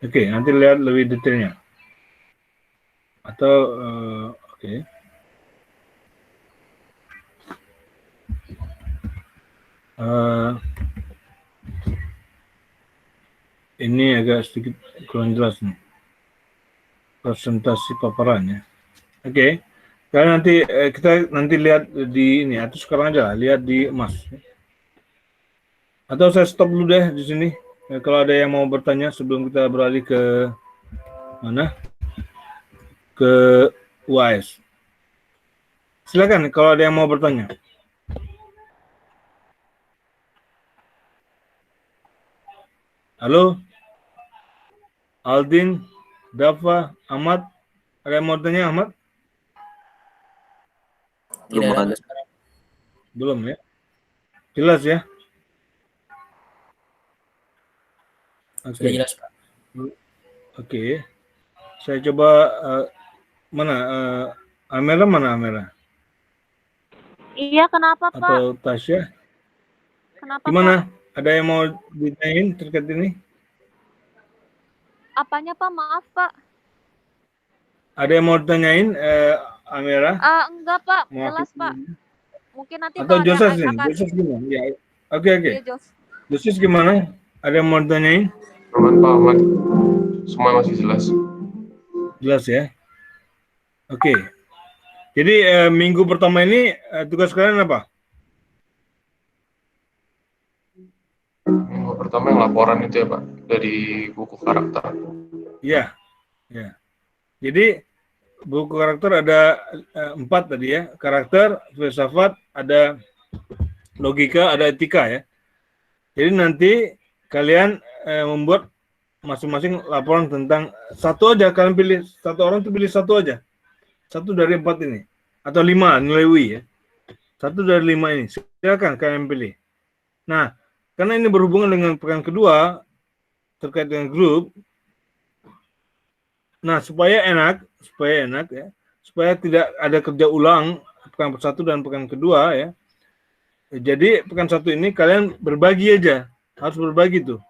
Oke, nanti lihat lebih detailnya. Atau oke. Ini agak sedikit kurang jelas nih. Presentasi paparannya. Oke. Karena nanti kita nanti lihat di ini atau sekarang aja lah, lihat di emas. Atau saya stop dulu deh di sini. Kalau ada yang mau bertanya sebelum kita beralih ke mana? Ke UAS. Silakan kalau ada yang mau bertanya. Halo? Aldin, Dafa, Ahmad. Ada yang mau tanya, Ahmad? Tidak ada sekarang. Belum ya? Jelas ya? Oke. Sudah jelas, Pak. Oke. Saya coba mana Amera mana Amera? Iya, kenapa, Pak? Atau Tasya? Kenapa, Gimana? Pak? Ada yang mau ditanyain terkait ini? Apanya, Pak? Maaf, Pak. Ada yang mau ditanyain Amera? Enggak, Pak. Mau Jelas, aku- Pak. Mungkin nanti Atau Pak ada Joses yang nih? akan... Joses gimana? Ya. Oke. Iya, Jos. Joses gimana? Ada yang mau ditanyain? Aman Pak, aman. Semua masih jelas. Jelas ya? Oke. Jadi minggu pertama ini tugas kalian apa? Minggu pertama yang laporan itu ya Pak, dari buku karakter. Iya. Ya. Jadi buku karakter ada 4 tadi ya. Karakter, filsafat, ada logika, ada etika ya. Jadi nanti kalian membuat masing-masing laporan tentang satu aja. Kalian pilih satu orang tuh pilih satu aja. Satu dari 4 ini. Atau 5 nilai UI ya. Satu dari 5 ini. Silakan kalian pilih. Nah, karena ini berhubungan dengan pekan kedua terkait dengan grup. Nah, supaya enak ya, supaya tidak ada kerja ulang pekan satu dan pekan kedua ya. Jadi pekan satu ini kalian berbagi aja, harus berbagi tuh.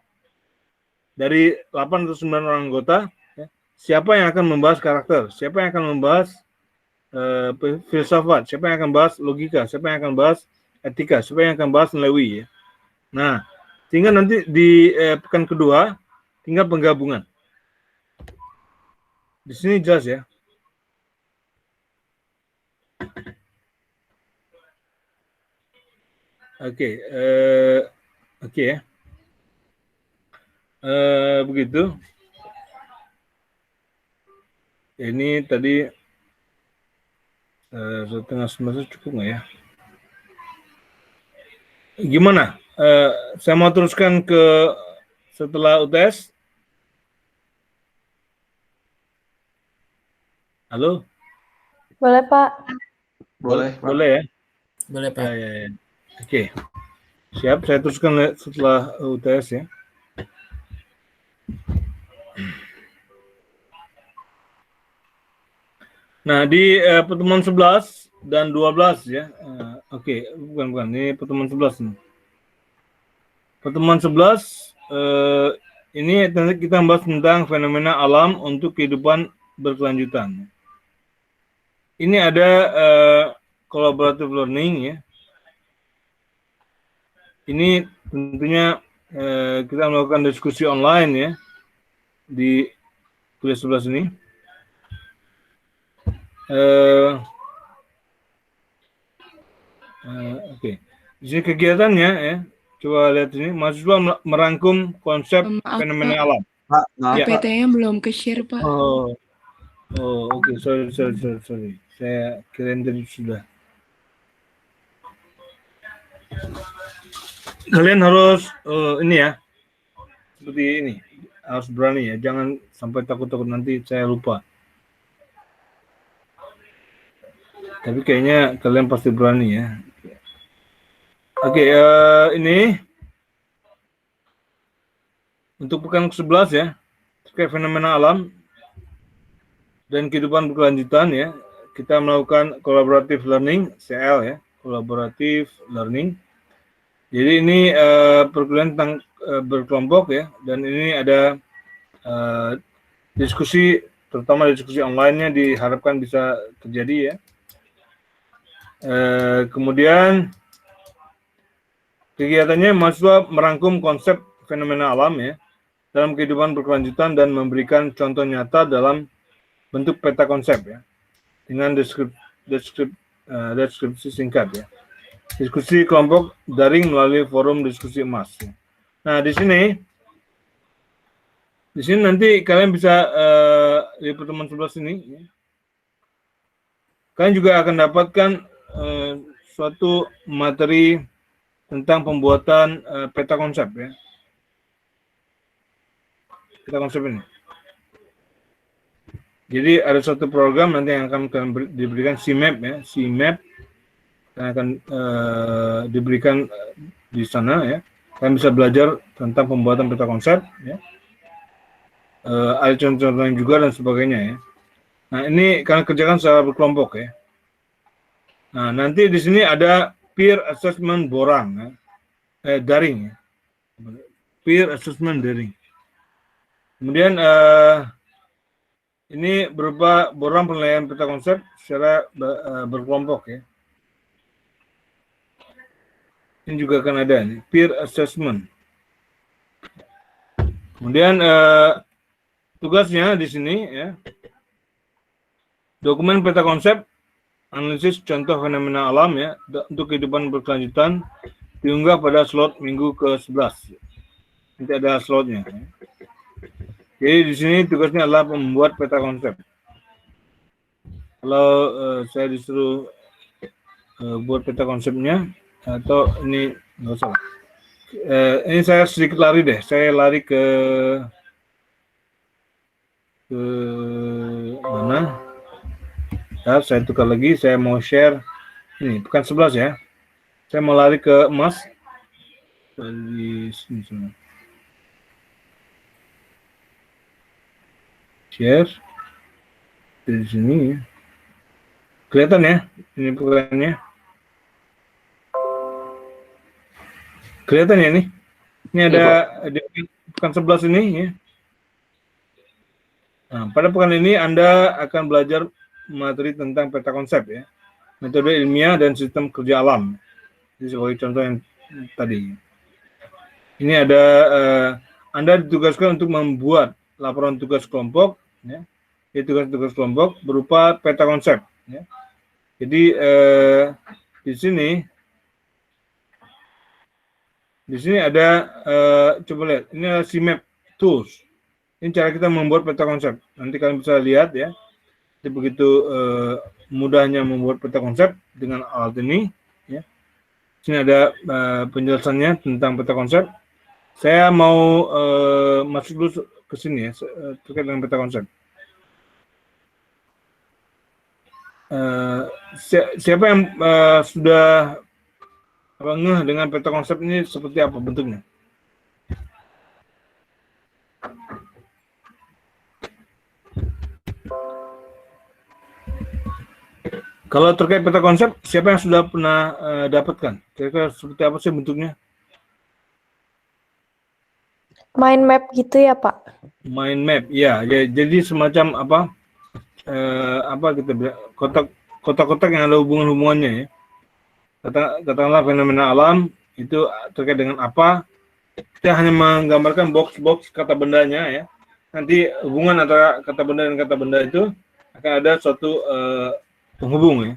Dari 8 atau 9 orang anggota, ya, siapa yang akan membahas karakter, siapa yang akan membahas filsafat, siapa yang akan bahas logika, siapa yang akan bahas etika, siapa yang akan bahas nilai UI ya. Nah, sehingga nanti di pekan kedua tinggal penggabungan. Di sini jelas ya. Oke, oke ya. Begitu. Ini tadi setengah semester cukup nggak ya? Gimana? Saya mau teruskan ke setelah UTS. Halo? Boleh, Pak. Boleh Pak. Boleh ya? Boleh, Pak. Ya. Oke. Siap, saya teruskan setelah UTS ya. Nah, di pertemuan 11 dan 12 ya. Oke, bukan. Ini pertemuan 11 nih. Pertemuan 11 ini kita membahas tentang fenomena alam untuk kehidupan berkelanjutan. Ini ada collaborative learning ya. Ini tentunya kita melakukan diskusi online ya di kuliah 11 ini. Oke. Di sini kegiatannya ya. Coba lihat ini, mahasiswa merangkum konsep Maaf, fenomena Pak. alam. Pak, Ya. PT-nya belum ke-share, Pak. Oh, oke. Sorry. Saya kirain tadi sudah. Kalian harus ini ya, seperti ini, harus berani ya. Jangan sampai takut-takut nanti saya lupa. Tapi kayaknya kalian pasti berani ya. Oke, ini untuk pekan ke-11 ya, terkait fenomena alam dan kehidupan berkelanjutan ya, kita melakukan collaborative learning, CL ya, collaborative learning. Jadi ini perkuliahan tentang berkelompok ya, dan ini ada diskusi, terutama diskusi online-nya diharapkan bisa terjadi ya. Kemudian kegiatannya mahasiswa merangkum konsep fenomena alam ya dalam kehidupan berkelanjutan dan memberikan contoh nyata dalam bentuk peta konsep ya dengan deskripsi singkat ya. Diskusi kelompok daring melalui forum diskusi emas. Ya. Nah, di sini nanti kalian bisa di pertemuan 11 ini, ya, kalian juga akan dapatkan suatu materi tentang pembuatan peta konsep ya. Peta konsep ini. Jadi ada suatu program nanti yang akan diberikan CMap ya, CMap yang akan diberikan di sana ya. Kalian bisa belajar tentang pembuatan peta konsep ya. Ada contoh-contoh juga dan sebagainya ya. Nah, ini kalian kerjakan secara berkelompok ya. Nah, nanti di sini ada peer assessment borang ya. Daring ya. Peer assessment daring. Kemudian ini berupa borang penilaian peta konsep secara berkelompok ya. Ini juga akan ada nih, peer assessment. Kemudian tugasnya di sini ya. Dokumen peta konsep, analisis contoh fenomena alam ya untuk kehidupan berkelanjutan diunggah pada slot minggu ke-11. Nanti ada slotnya. Ya. Jadi di sini tugasnya adalah membuat peta konsep. Kalau saya disuruh buat peta konsepnya, atau ini nggak usah. Ini saya sedikit lari deh. Saya lari ke mana? Ya, saya tukar lagi. Saya mau share ini bukan 11 ya. Saya mau lari ke emas dari sini. Share dari sini. Kelihatan ya? Ini bukannya. Kelihatan ya ini? Ini ada di pekan 11 ini ya. Nah, pada pekan ini Anda akan belajar materi tentang peta konsep ya. Metode ilmiah dan sistem kerja alam. Ini sebagai contoh yang tadi. Ini ada Anda ditugaskan untuk membuat laporan tugas kelompok ya. Jadi tugas-tugas kelompok berupa peta konsep ya. Jadi di sini ada coba lihat, ini adalah CMap tools. Ini cara kita membuat peta konsep. Nanti kalian bisa lihat ya. Jadi begitu mudahnya membuat peta konsep dengan alat ini ya. Sini ada penjelasannya tentang peta konsep. Saya mau masuk dulu ke sini ya terkait dengan peta konsep. Siapa yang sudah ngeh dengan peta konsep ini seperti apa bentuknya? Kalau terkait peta konsep, siapa yang sudah pernah dapatkan? Kira-kira seperti apa sih bentuknya? Mind map gitu ya, Pak? Mind map, ya. Jadi semacam apa kita bilang, kotak-kotak yang ada hubungan-hubungannya ya. Katakanlah fenomena alam itu terkait dengan apa? Kita hanya menggambarkan box-box kata bendanya ya. Nanti hubungan antara kata benda dan kata benda itu akan ada suatu penghubung ya.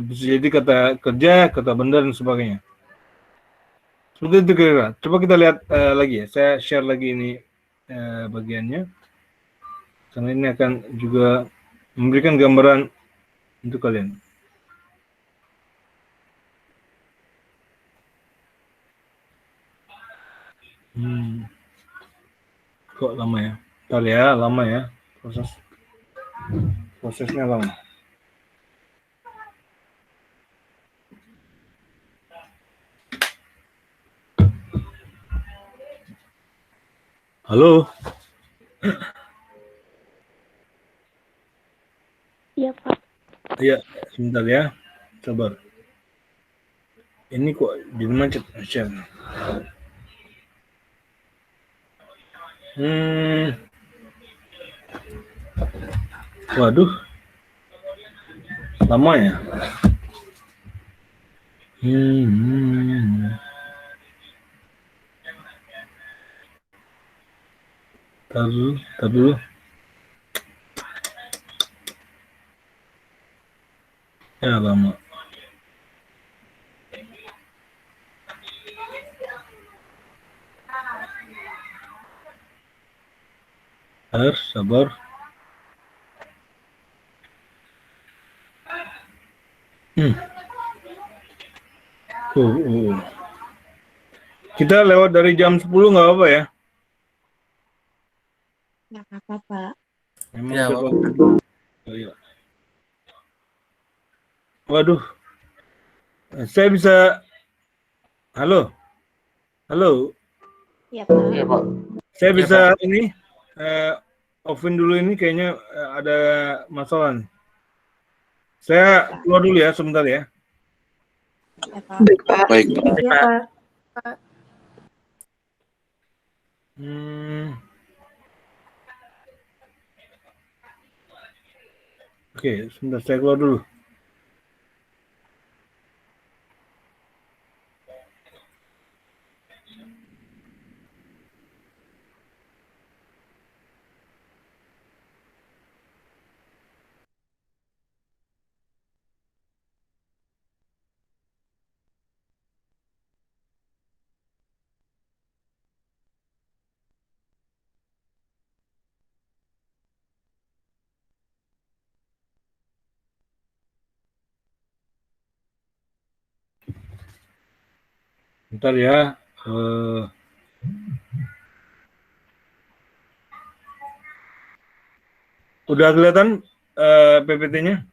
Bisa jadi kata kerja, kata benda dan sebagainya. Seperti itu kira-kira. Coba kita lihat lagi ya. Saya share lagi ini bagiannya. Karena ini akan juga memberikan gambaran untuk kalian. Kok lama ya? Bentar ya, lama ya prosesnya lama. Halo? Iya, Pak. Iya, sebentar ya. Sabar. Ini kok jadi macet. Waduh. Lama ya? Tar dulu. Ya, lama. Sabar. Kita lewat dari jam 10 nggak apa-apa ya? Nggak apa-apa, Pak. Memang Ya, siapa? Pak. Oh, iya. Waduh, saya bisa. Halo, Iya, Pak. Iya, Pak. saya Iya, bisa ini offin dulu ini kayaknya ada masalah nih. Saya keluar dulu ya sebentar ya. Iya, Pak. Baik, Pak. Iya, Pak. Oke, sebentar saya keluar dulu. Bentar ya. Udah kelihatan PPT-nya?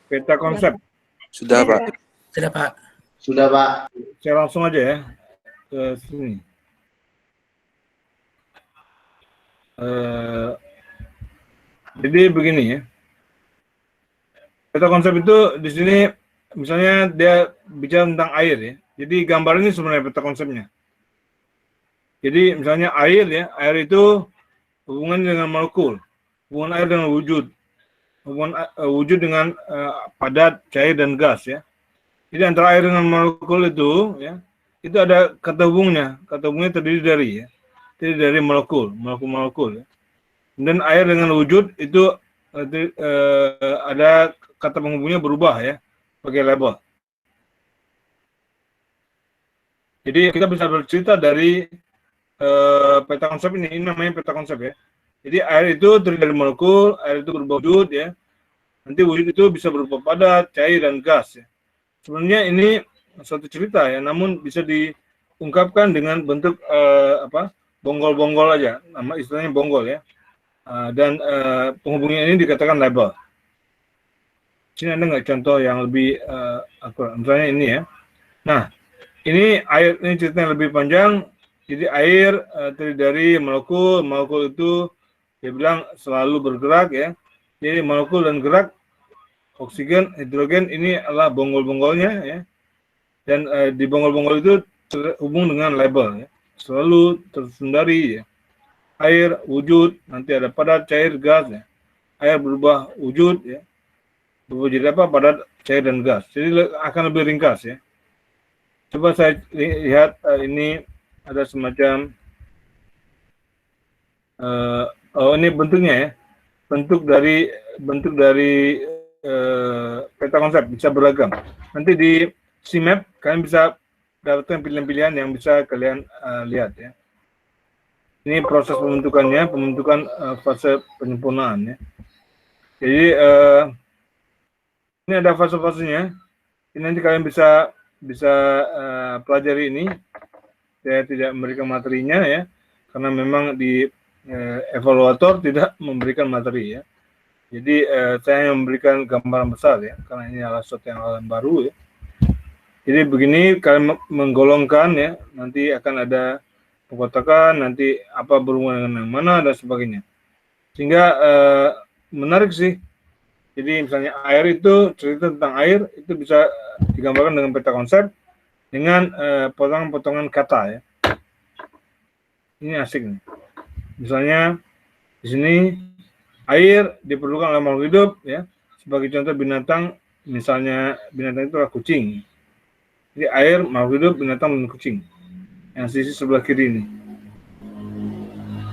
Peta konsep. Sudah, Pak. Sudah, Pak. Sudah, Pak. Saya langsung aja ya ke sini. Jadi begini ya. Peta konsep itu di sini misalnya dia bicara tentang air ya. Jadi gambar ini sebenarnya peta konsepnya. Jadi misalnya air ya, air itu hubungan dengan molekul, hubungan air dengan wujud, hubungan wujud dengan padat, cair dan gas ya. Jadi antara air dengan molekul itu ya, itu ada kata hubungnya. Kata hubungnya terdiri dari molekul ya. Dan air dengan wujud itu ada kata penghubungnya berubah ya, pakai label. Jadi kita bisa bercerita dari peta konsep ini namanya peta konsep ya. Jadi air itu terdiri dari molekul, air itu berubah wujud ya. Nanti wujud itu bisa berupa padat, cair dan gas ya. Sebenarnya ini suatu cerita ya, namun bisa diungkapkan dengan bentuk bonggol-bonggol aja, nama istilahnya bonggol ya. Dan penghubungnya ini dikatakan label. Sini ada nggak contoh yang lebih akurat? Misalnya ini ya. Nah, ini air, ini ceritanya lebih panjang. Jadi air terdiri dari molekul itu dia bilang selalu bergerak ya. Jadi molekul dan gerak, oksigen, hidrogen ini adalah bonggol-bonggolnya ya. Dan di bonggol-bonggol itu terhubung dengan label ya. Selalu tersusun dari ya. Air, wujud, nanti ada padat, cair, gas ya. Air berubah wujud ya. Berubah jadi apa? Padat, cair dan gas. Jadi akan lebih ringkas ya. Coba saya lihat ini ada semacam ini bentuknya ya. Bentuk dari peta konsep bisa beragam. Nanti di CMap kalian bisa dapatkan pilihan-pilihan yang bisa kalian lihat ya. Ini proses pembentukan fase penyempurnaan ya. Jadi ini ada fase-fasenya. Ini nanti kalian bisa pelajari ini. Saya tidak memberikan materinya ya, karena memang di evaluator tidak memberikan materi ya. Jadi saya memberikan gambaran besar ya, karena ini adalah sesuatu yang baru ya. Jadi begini kalian menggolongkan ya, nanti akan ada pengkotakan, nanti apa berhubungan dengan yang mana dan sebagainya. Sehingga menarik sih. Jadi misalnya air itu, cerita tentang air itu bisa digambarkan dengan peta konsep dengan potongan-potongan kata ya. Ini asik nih. Misalnya di sini air diperlukan oleh makhluk hidup ya. Sebagai contoh binatang, misalnya binatang itu adalah kucing. Jadi air, makhluk hidup, binatang dan kucing. Yang sisi sebelah kiri ini.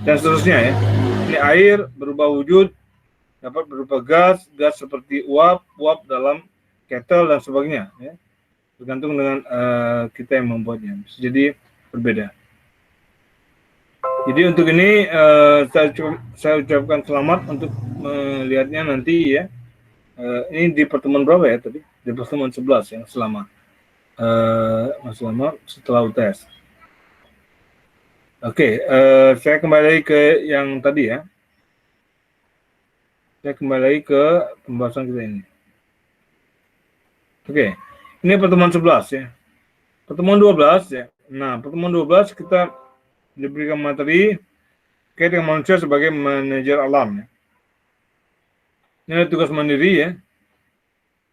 Dan seterusnya ya. Ini air berubah wujud dapat berupa gas seperti uap dalam kettle dan sebagainya, ya. Tergantung dengan kita yang membuatnya. Bisa jadi berbeda. Jadi untuk ini saya ucapkan selamat untuk melihatnya nanti ya. Ini di pertemuan berapa ya tadi? Di pertemuan 11 yang selama setelah UTS. Oke, saya kembali ke yang tadi ya. Saya kembali ke pembahasan kita ini. Oke, ini pertemuan 11 ya. Pertemuan 12 ya. Nah, pertemuan 12 kita diberikan materi terkait dengan manusia sebagai manajer alam ya. Ini ada tugas mandiri ya.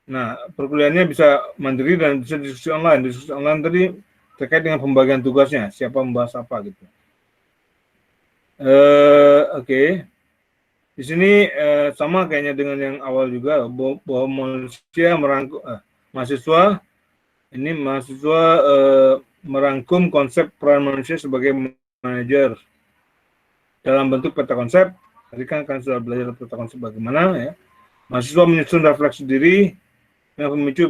Nah, perkuliahannya bisa mandiri dan bisa diskusi online. Diskusi online tadi terkait dengan pembagian tugasnya, siapa membahas apa gitu. Oke. Di sini sama kayaknya dengan yang awal juga, bahwa manusia mahasiswa merangkum konsep peran manusia sebagai manajer dalam bentuk peta konsep. Tadi kan sudah belajar peta konsep bagaimana ya. Mahasiswa menyusun refleksi diri yang memicu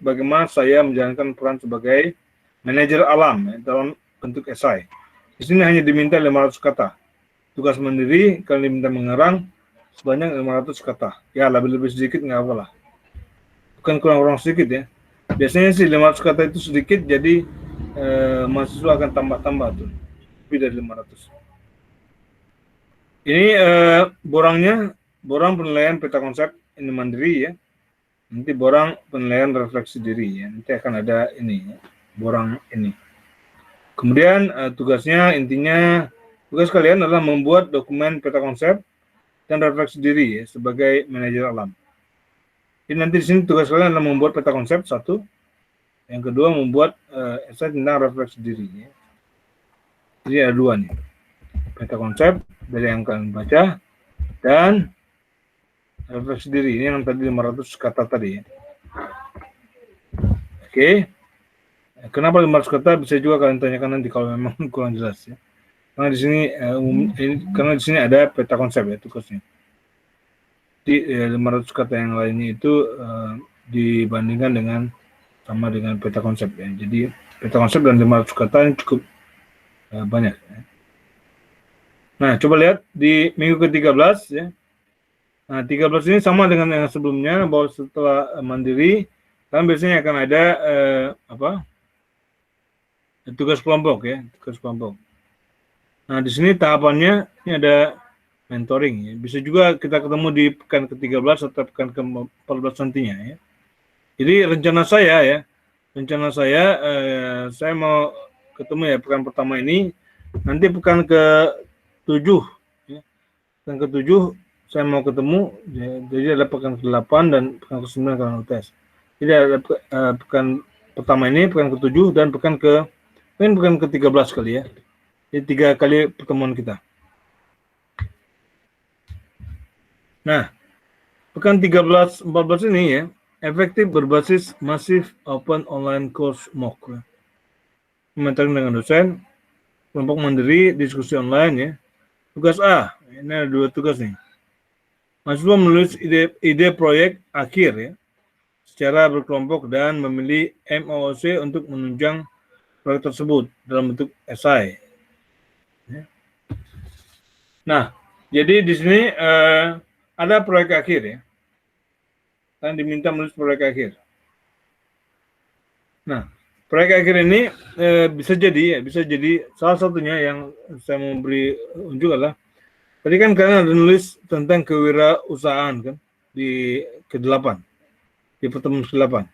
bagaimana saya menjalankan peran sebagai manajer alam ya, dalam bentuk esai. Di sini hanya diminta 500 kata. Tugas mandiri kalian diminta mengarang sebanyak 500 kata. Ya, lebih sedikit nggak apa-apa lah. Bukan kurang sedikit ya. Biasanya sih 500 kata itu sedikit, jadi mahasiswa akan tambah-tambah tuh. Lebih dari 500. Ini borang penilaian peta konsep ini mandiri ya. Nanti borang penilaian refleksi diri ya. Nanti akan ada ini ya, borang ini. Kemudian tugasnya intinya tugas kalian adalah membuat dokumen peta konsep dan refleksi diri ya, sebagai manajer alam. Jadi nanti di sini tugas kalian adalah membuat peta konsep satu, yang kedua membuat esai tentang refleksi diri ya. Jadi ada dua nih, peta konsep dari yang kalian baca dan refleksi diri ini yang tadi 500 kata tadi ya. Oke. Kenapa 500 kata bisa juga kalian tanyakan nanti kalau memang kurang jelas ya. Karena di sini karena di sini ada peta konsep ya tugasnya. Di 500 kata yang lainnya itu dibandingkan dengan sama dengan peta konsep ya. Jadi peta konsep dan 500 kata ini cukup banyak ya. Nah, coba lihat di minggu ke-13 ya. Nah, 13 ini sama dengan yang sebelumnya, bahwa setelah mandiri kan biasanya akan ada tugas kelompok ya, tugas kelompok. Nah, di sini tahapannya ini ada mentoring ya. Bisa juga kita ketemu di pekan ke-13 atau pekan ke-14 nantinya ya. Jadi rencana saya mau ketemu ya pekan pertama ini, nanti pekan ke-7 ya. Pekan ke-7 saya mau ketemu ya, jadi ada pekan ke-8 dan pekan ke-9 kalau UTS. Jadi ada pekan pertama ini, pekan ke-7 dan pekan ke-13 kali ya. Jadi 3 kali pertemuan kita. Nah, pekan 13-14 ini ya, efektif berbasis Massive Open Online Course MOOC. Ya. Mentoring dengan dosen, kelompok mandiri, diskusi online ya. Tugas A, ini ada 2 tugas nih. Mahasiswa menulis ide proyek akhir ya, secara berkelompok dan memilih MOOC untuk menunjang proyek tersebut dalam bentuk esai. Ya. Nah, jadi di sini ada proyek akhir ya. Kan diminta menulis proyek akhir. Nah, proyek akhir ini bisa jadi salah satunya yang saya mau beri unjuk adalah tadi kan kalian ada nulis tentang kewirausahaan kan di ke-8, di pertemuan ke-8.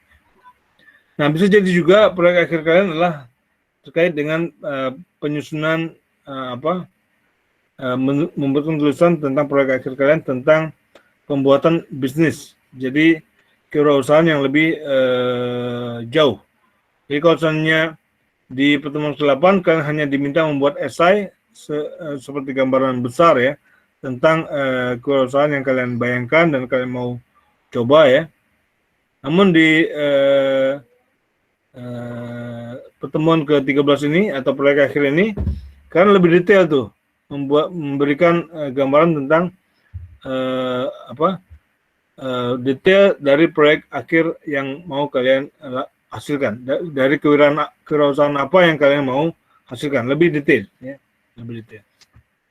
Nah, bisa jadi juga proyek akhir kalian adalah terkait dengan penyusunan membuat tulisan tentang proyek akhir kalian tentang pembuatan bisnis. Jadi kewirausahaan yang lebih jauh. Jadi kalau misalnya di pertemuan ke-8 kalian hanya diminta membuat esai seperti gambaran besar ya tentang kewirausahaan yang kalian bayangkan dan kalian mau coba ya. Namun di pertemuan ke-13 ini atau proyek akhir ini kalian lebih detail tuh memberikan gambaran tentang detail dari proyek akhir yang mau kalian hasilkan, dari kewirausahaan apa yang kalian mau hasilkan, lebih detail ya, lebih detail.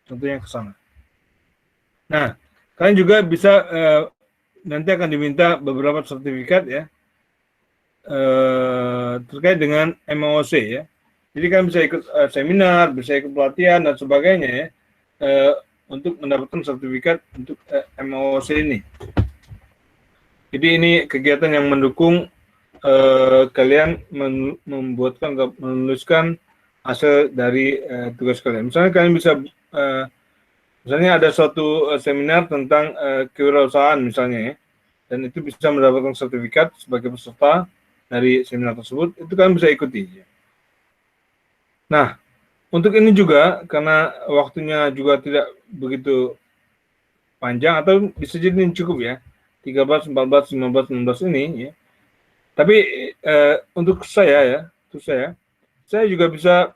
Contohnya ke sana. Nah, kalian juga bisa nanti akan diminta beberapa sertifikat ya terkait dengan MOOC ya. Jadi kalian bisa ikut seminar, bisa ikut pelatihan dan sebagainya ya untuk mendapatkan sertifikat untuk MOOC ini. Jadi ini kegiatan yang mendukung kalian menuliskan hasil dari tugas kalian. Misalnya kalian bisa misalnya ada suatu seminar tentang kewirausahaan misalnya ya, dan itu bisa mendapatkan sertifikat sebagai peserta dari seminar tersebut, itu kalian bisa ikuti. Ya. Nah, untuk ini juga karena waktunya juga tidak begitu panjang atau bisa jadi cukup ya, 13, 14, 15, 16 ini ya. Tapi untuk saya juga bisa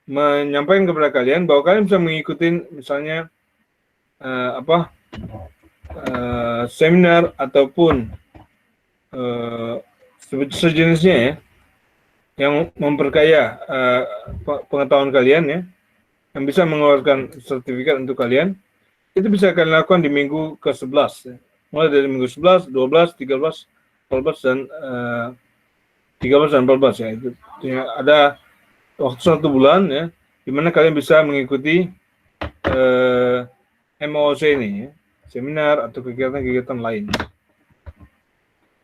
menyampaikan kepada kalian bahwa kalian bisa mengikuti misalnya seminar ataupun sejenisnya ya, yang memperkaya pengetahuan kalian ya, yang bisa mengeluarkan sertifikat untuk kalian. Itu bisa kalian lakukan di minggu ke-11 ya. Mulai dari minggu 11, 12, 13, 14 dan 13 dan 14 ya. Itu ada waktu 1 bulan ya, di mana kalian bisa mengikuti MOOC ini ya, seminar atau kegiatan-kegiatan lain.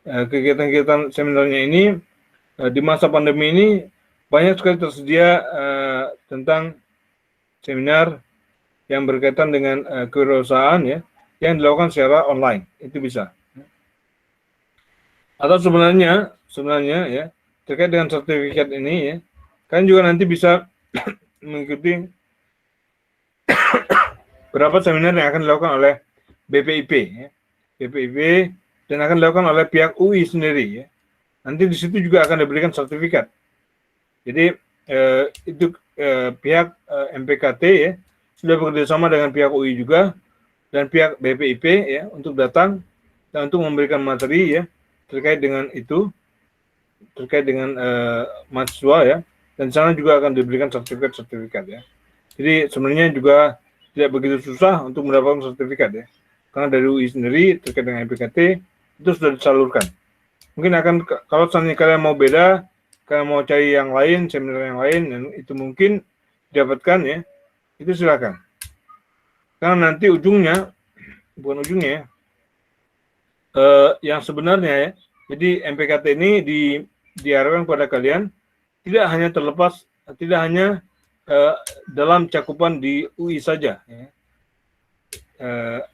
Kegiatan-kegiatan seminarnya ini di masa pandemi ini banyak sekali tersedia tentang seminar yang berkaitan dengan kewirausahaan ya, yang dilakukan secara online, itu bisa. Atau sebenarnya ya, terkait dengan sertifikat ini ya, kalian juga nanti bisa mengikuti beberapa seminar yang akan dilakukan oleh BPIP ya. BPIP dan akan dilakukan oleh pihak UI sendiri ya. Nanti di situ juga akan diberikan sertifikat. Jadi itu pihak MPKT ya sudah bekerjasama dengan pihak UI juga dan pihak BPIP ya untuk datang dan untuk memberikan materi ya terkait dengan itu, terkait dengan mahasiswa ya, dan sana juga akan diberikan sertifikat ya. Jadi sebenarnya juga tidak begitu susah untuk mendapatkan sertifikat ya, karena dari UI sendiri terkait dengan MPKT itu sudah disalurkan. Mungkin akan kalau seandainya kalian mau beda, kalian mau cari yang lain, seminar yang lain, dan itu mungkin didapatkan ya, itu silakan. Karena nanti ujungnya, bukan ujungnya ya, yang sebenarnya ya, jadi MPKT ini diharapkan kepada kalian tidak hanya dalam cakupan di UI saja ya.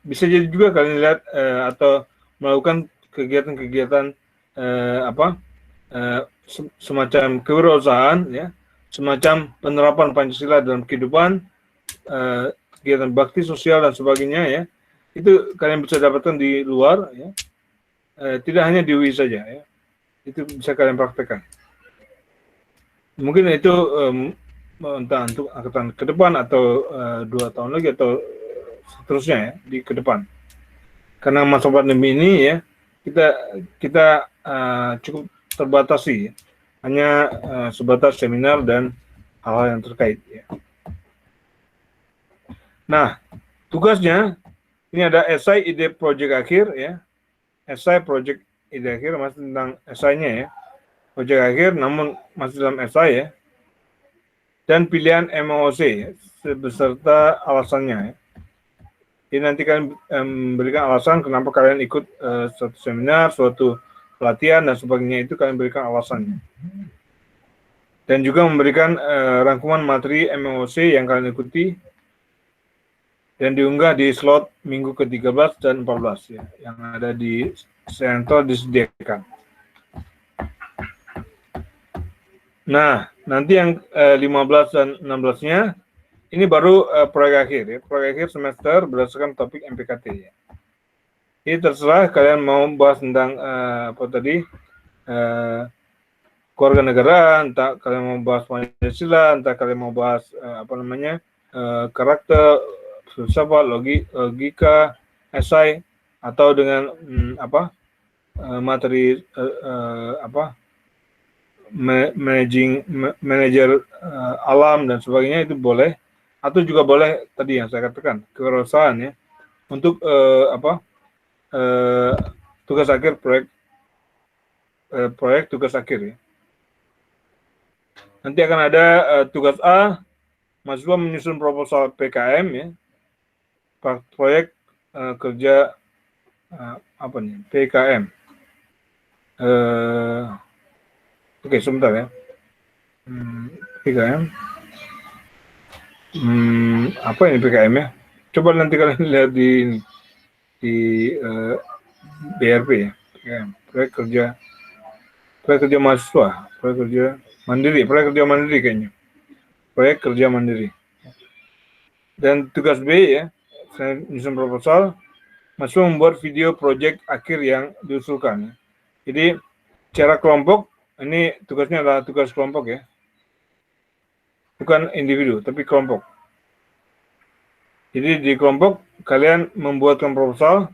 Bisa jadi juga kalian lihat atau melakukan kegiatan-kegiatan semacam kewirausahaan ya, semacam penerapan Pancasila dalam kehidupan, kegiatan bakti sosial dan sebagainya ya, itu kalian bisa dapatkan di luar ya, tidak hanya di UI saja ya, itu bisa kalian praktekkan. Mungkin itu entah untuk angkatan ke depan atau 2 tahun lagi atau seterusnya ya di ke depan. Karena masa pandemi ini ya kita cukup terbatasi ya, hanya sebatas seminar dan hal-hal yang terkait ya. Nah, tugasnya ini ada esai ide proyek akhir ya. Esai proyek ide akhir masih tentang esainya ya. Proyek akhir namun masih dalam esai ya. Dan pilihan MOOC ya, beserta alasannya ya. Jadi nanti kalian memberikan alasan kenapa kalian ikut suatu seminar, suatu pelatihan dan sebagainya, itu kalian berikan alasannya. Dan juga memberikan rangkuman materi MOOC yang kalian ikuti dan diunggah di slot minggu ke-13 dan 14 ya, yang ada di Sentol disediakan. Nah, nanti yang 15 dan 16-nya ini baru proyek akhir ya, proyek akhir semester berdasarkan topik MPKT ya. Ini terserah kalian mau bahas tentang kewarganegaraan, entah kalian mau bahas Pancasila, entah kalian mau bahas karakter, filsafat, logika, esai, atau dengan materi manajer alam dan sebagainya itu boleh, atau juga boleh tadi yang saya katakan kewirausahaan ya untuk tugas akhir proyek tugas akhir ya. Nanti akan ada tugas A, mahasiswa menyusun proposal PKM ya, proyek kerja PKM. Oke, sebentar ya. PKM. Apa ini PKM ya? Coba nanti kalian lihat di BRP ya. PKM. Proyek kerja mahasiswa, proyek kerja mandiri kayaknya. Proyek kerja mandiri. Dan tugas B ya, saya menyusun proposal, mahasiswa membuat video proyek akhir yang diusulkan ya. Jadi secara kelompok, ini tugasnya adalah tugas kelompok ya. Bukan individu, tapi kelompok. Jadi di kelompok, kalian membuatkan proposal,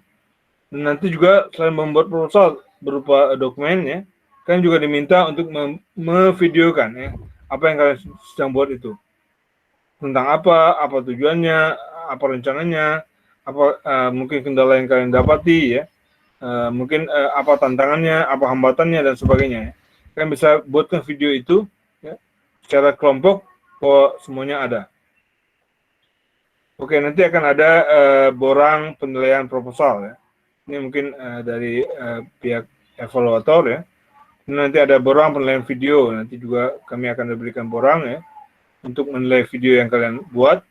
dan nanti juga selain membuat proposal berupa dokumen ya, kalian juga diminta untuk memvideokan ya, apa yang kalian sedang buat itu. Tentang apa tujuannya, apa rencananya, mungkin kendala yang kalian dapati ya, mungkin apa tantangannya, apa hambatannya dan sebagainya ya. Kalian bisa buatkan video itu ya, secara kelompok bahwa semuanya ada. Oke, nanti akan ada borang penilaian proposal ya. Ini mungkin dari pihak evaluator ya. Nanti ada borang penilaian video, nanti juga kami akan diberikan borang ya untuk menilai video yang kalian buat.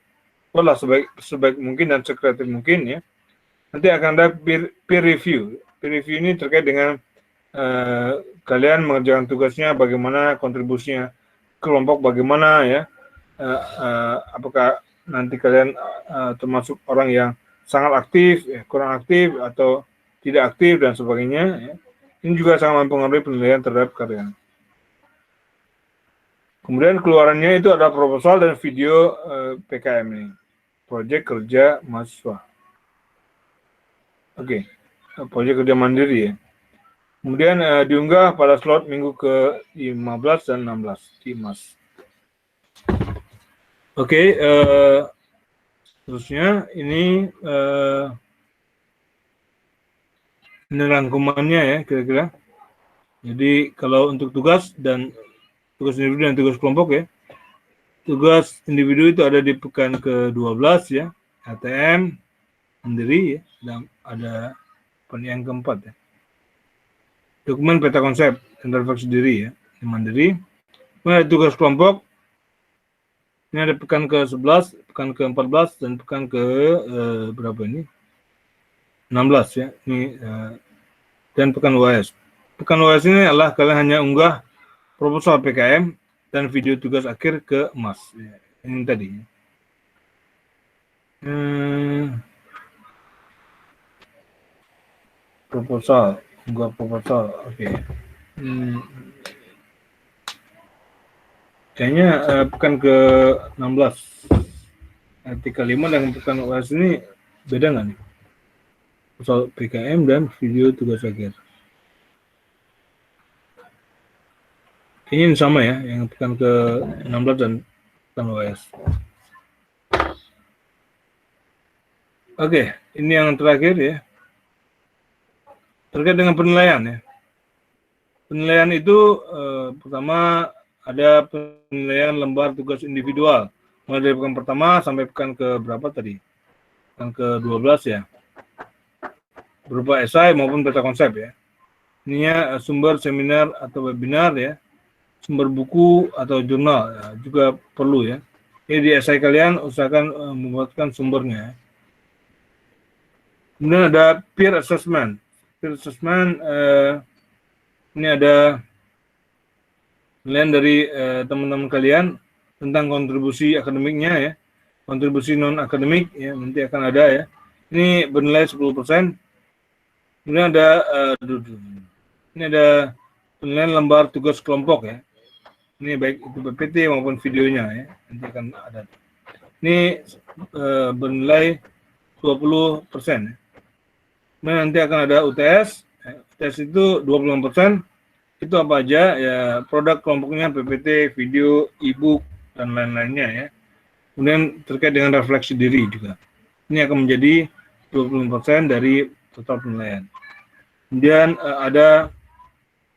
Buatlah sebaik mungkin dan sekreatif mungkin ya. Nanti akan ada peer review. Peer review ini terkait dengan kalian mengerjakan tugasnya, bagaimana kontribusinya kelompok, bagaimana ya, apakah nanti kalian termasuk orang yang sangat aktif, kurang aktif, atau tidak aktif dan sebagainya ya. Ini juga sangat mempengaruhi penilaian terhadap karya. Kemudian keluarannya itu ada proposal dan video PKM ini, proyek kerja mahasiswa. Oke, proyek kerja mandiri ya. Kemudian diunggah pada slot minggu ke-15 dan 16 di Mas. Oke, terusnya ini rangkumannya ya kira-kira. Jadi kalau untuk tugas individu dan tugas kelompok ya. Tugas individu itu ada di pekan ke-12 ya, ATM, mandiri ya, dan ada yang keempat ya. Dokumen peta konsep dan refleksi diri ya, di mandiri. Kemudian ada tugas kelompok. Ini ada pekan ke-11, pekan ke-14, dan pekan ke berapa ini? 16 ya. Ini dan pekan UAS. Pekan UAS ini adalah kalian hanya unggah proposal PKM dan video tugas akhir ke Mas. Ya, ini tadi. Proposal, unggah proposal. Oke. Kayaknya pekan ke-16 artikel 5 dan pekan UAS ini beda nggak nih? Soal PKM dan video tugas akhir. Kayaknya ini sama ya, yang pekan ke-16 dan pekan UAS. Oke, ini yang terakhir ya. Terkait dengan penilaian ya. Penilaian itu pertama ada penilaian lembar tugas individual. Mulai dari pekan pertama sampai pekan ke berapa tadi? Pekan ke-12 ya. Berupa esai maupun peta konsep ya. Ininya sumber seminar atau webinar ya. Sumber buku atau jurnal ya, juga perlu ya. Jadi di esai kalian usahakan membuatkan sumbernya. Kemudian ada peer assessment. Peer assessment ini ada penilaian dari teman-teman kalian tentang kontribusi akademiknya ya. Kontribusi non akademik ya, nanti akan ada ya. Ini bernilai 10%. Kemudian ada penilaian lembar tugas kelompok ya. Ini baik itu PPT maupun videonya ya. Nanti akan ada. Ini bernilai 20%. Kemudian nanti akan ada UTS. UTS itu 25%. Itu apa aja? Ya, produk kelompoknya PPT, video, e-book, dan lain-lainnya ya. Kemudian terkait dengan refleksi diri juga. Ini akan menjadi 20% dari total penilaian. Kemudian ada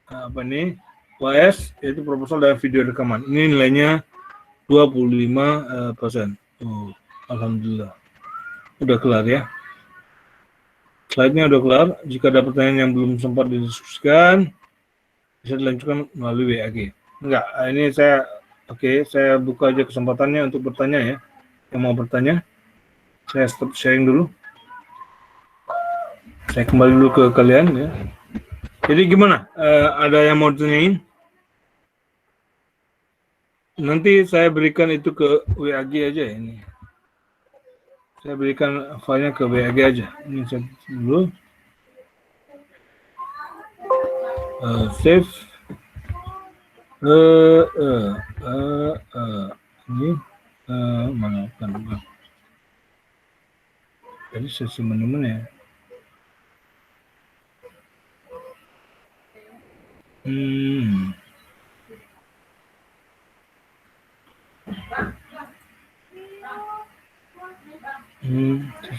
apa nih? UAS, yaitu proposal dan video rekaman. Ini nilainya 25%. Alhamdulillah. Udah kelar ya. Slide-nya udah kelar. Jika ada pertanyaan yang belum sempat didiskusikan, bisa dilanjutkan melalui WAG. Enggak, ini saya buka aja kesempatannya untuk bertanya ya. Yang mau bertanya, saya stop sharing dulu. Saya kembali dulu ke kalian ya. Jadi gimana? Ada yang mau ditanyain? Nanti saya berikan itu ke WAG aja ya, ini. Saya berikan filenya ke WAG aja. Ini saya dulu. Save. Ini mana kan? Jadi sesi menu-menu ya.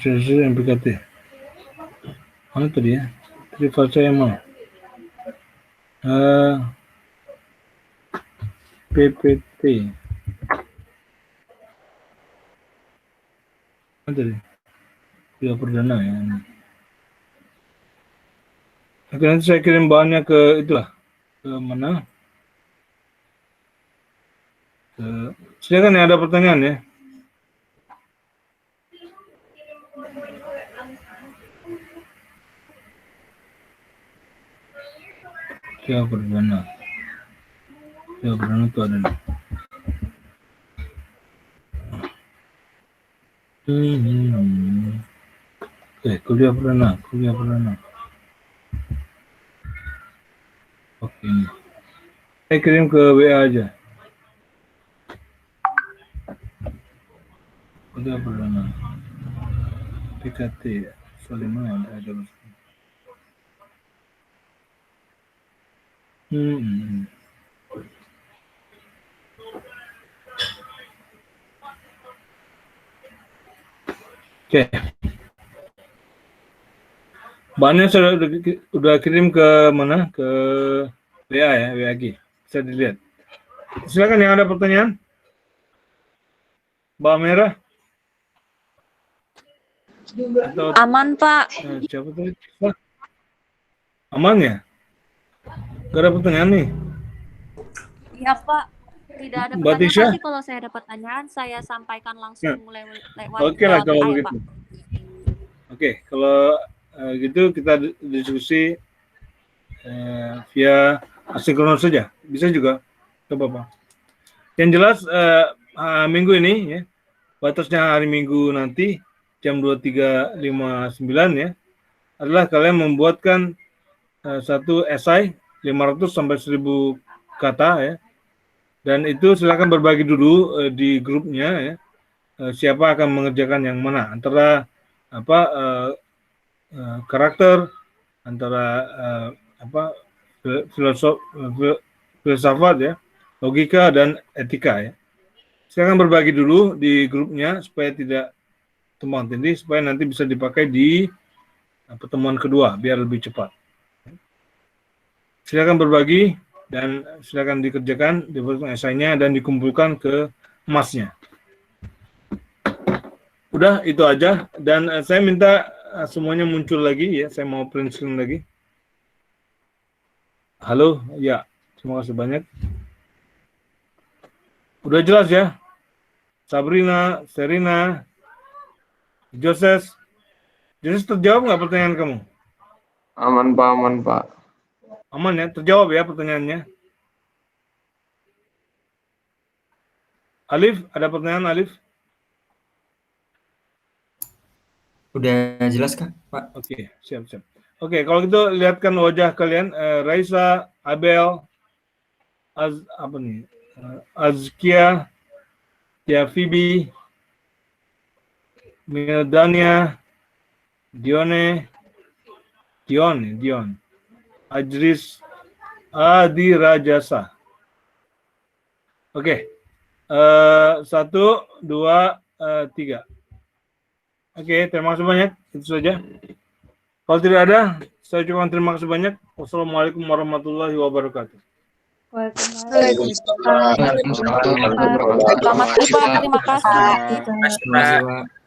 Sesi MPKT. Mana tadi ya? Tadi fase yang mana? PPT. Mana tadi? Video perdana ya. Oke, nanti saya kirim bahannya ke itulah. Ke mana? Silakan ya, ada pertanyaan ya. Video perdana. Video perdana itu ada nih. Oke, kuliah perdana. Oke. Saya kirim ke WA aja. Kuliah perdana. PKT. Soalnya mana ada. Oke. Bahannya saya udah kirim ke mana? Ke WA ya, WAG. Bisa dilihat. Silakan yang ada pertanyaan. Mbak Merah. Atau, Aman, Pak. siapa tadi? Aman ya? Gak ada pertanyaan nih. Iya, Pak. Tidak ada Mbak pertanyaan. Tisha? Pasti kalau saya ada pertanyaan, saya sampaikan langsung lewat Oke lah kalau WA, ya, begitu. Pak. Oke, kalau gitu kita diskusi via asinkronus saja. Bisa juga, coba Pak. Yang jelas minggu ini ya, batasnya hari Minggu nanti jam 23.59 ya, adalah kalian membuatkan satu esai 500 sampai 1000 kata ya. Dan itu silakan berbagi dulu di grupnya ya. Siapa akan mengerjakan yang mana antara karakter, antara filsafat ya, logika dan etika ya. Silakan berbagi dulu di grupnya supaya tidak tumpang tindih, supaya nanti bisa dipakai di pertemuan kedua biar lebih cepat. Silakan berbagi dan silakan dikerjakan, dibuatkan esainya dan dikumpulkan ke emasnya. Udah itu aja, dan saya minta semuanya muncul lagi ya, saya mau print screen lagi. Halo, ya, terima kasih banyak. Udah jelas ya? Sabrina, Serina, Joses terjawab nggak pertanyaan kamu? Aman Pak. Aman ya, terjawab ya pertanyaannya. Alif, ada pertanyaan Alif? Udah jelas Kak, Pak? Oke, siap. Oke, kalau gitu lihatkan wajah kalian, Raisa, Abel, Azkia, ya Phoebe, Mildania, Dion, Ajris, Adi Rajasa. Oke. 1, 2, 3. Oke, terima kasih banyak. Itu saja. Kalau tidak ada, saya cuma terima kasih banyak. Wassalamualaikum warahmatullahi wabarakatuh. Selamat pagi Pak, terima kasih. Terima kasih, Pak.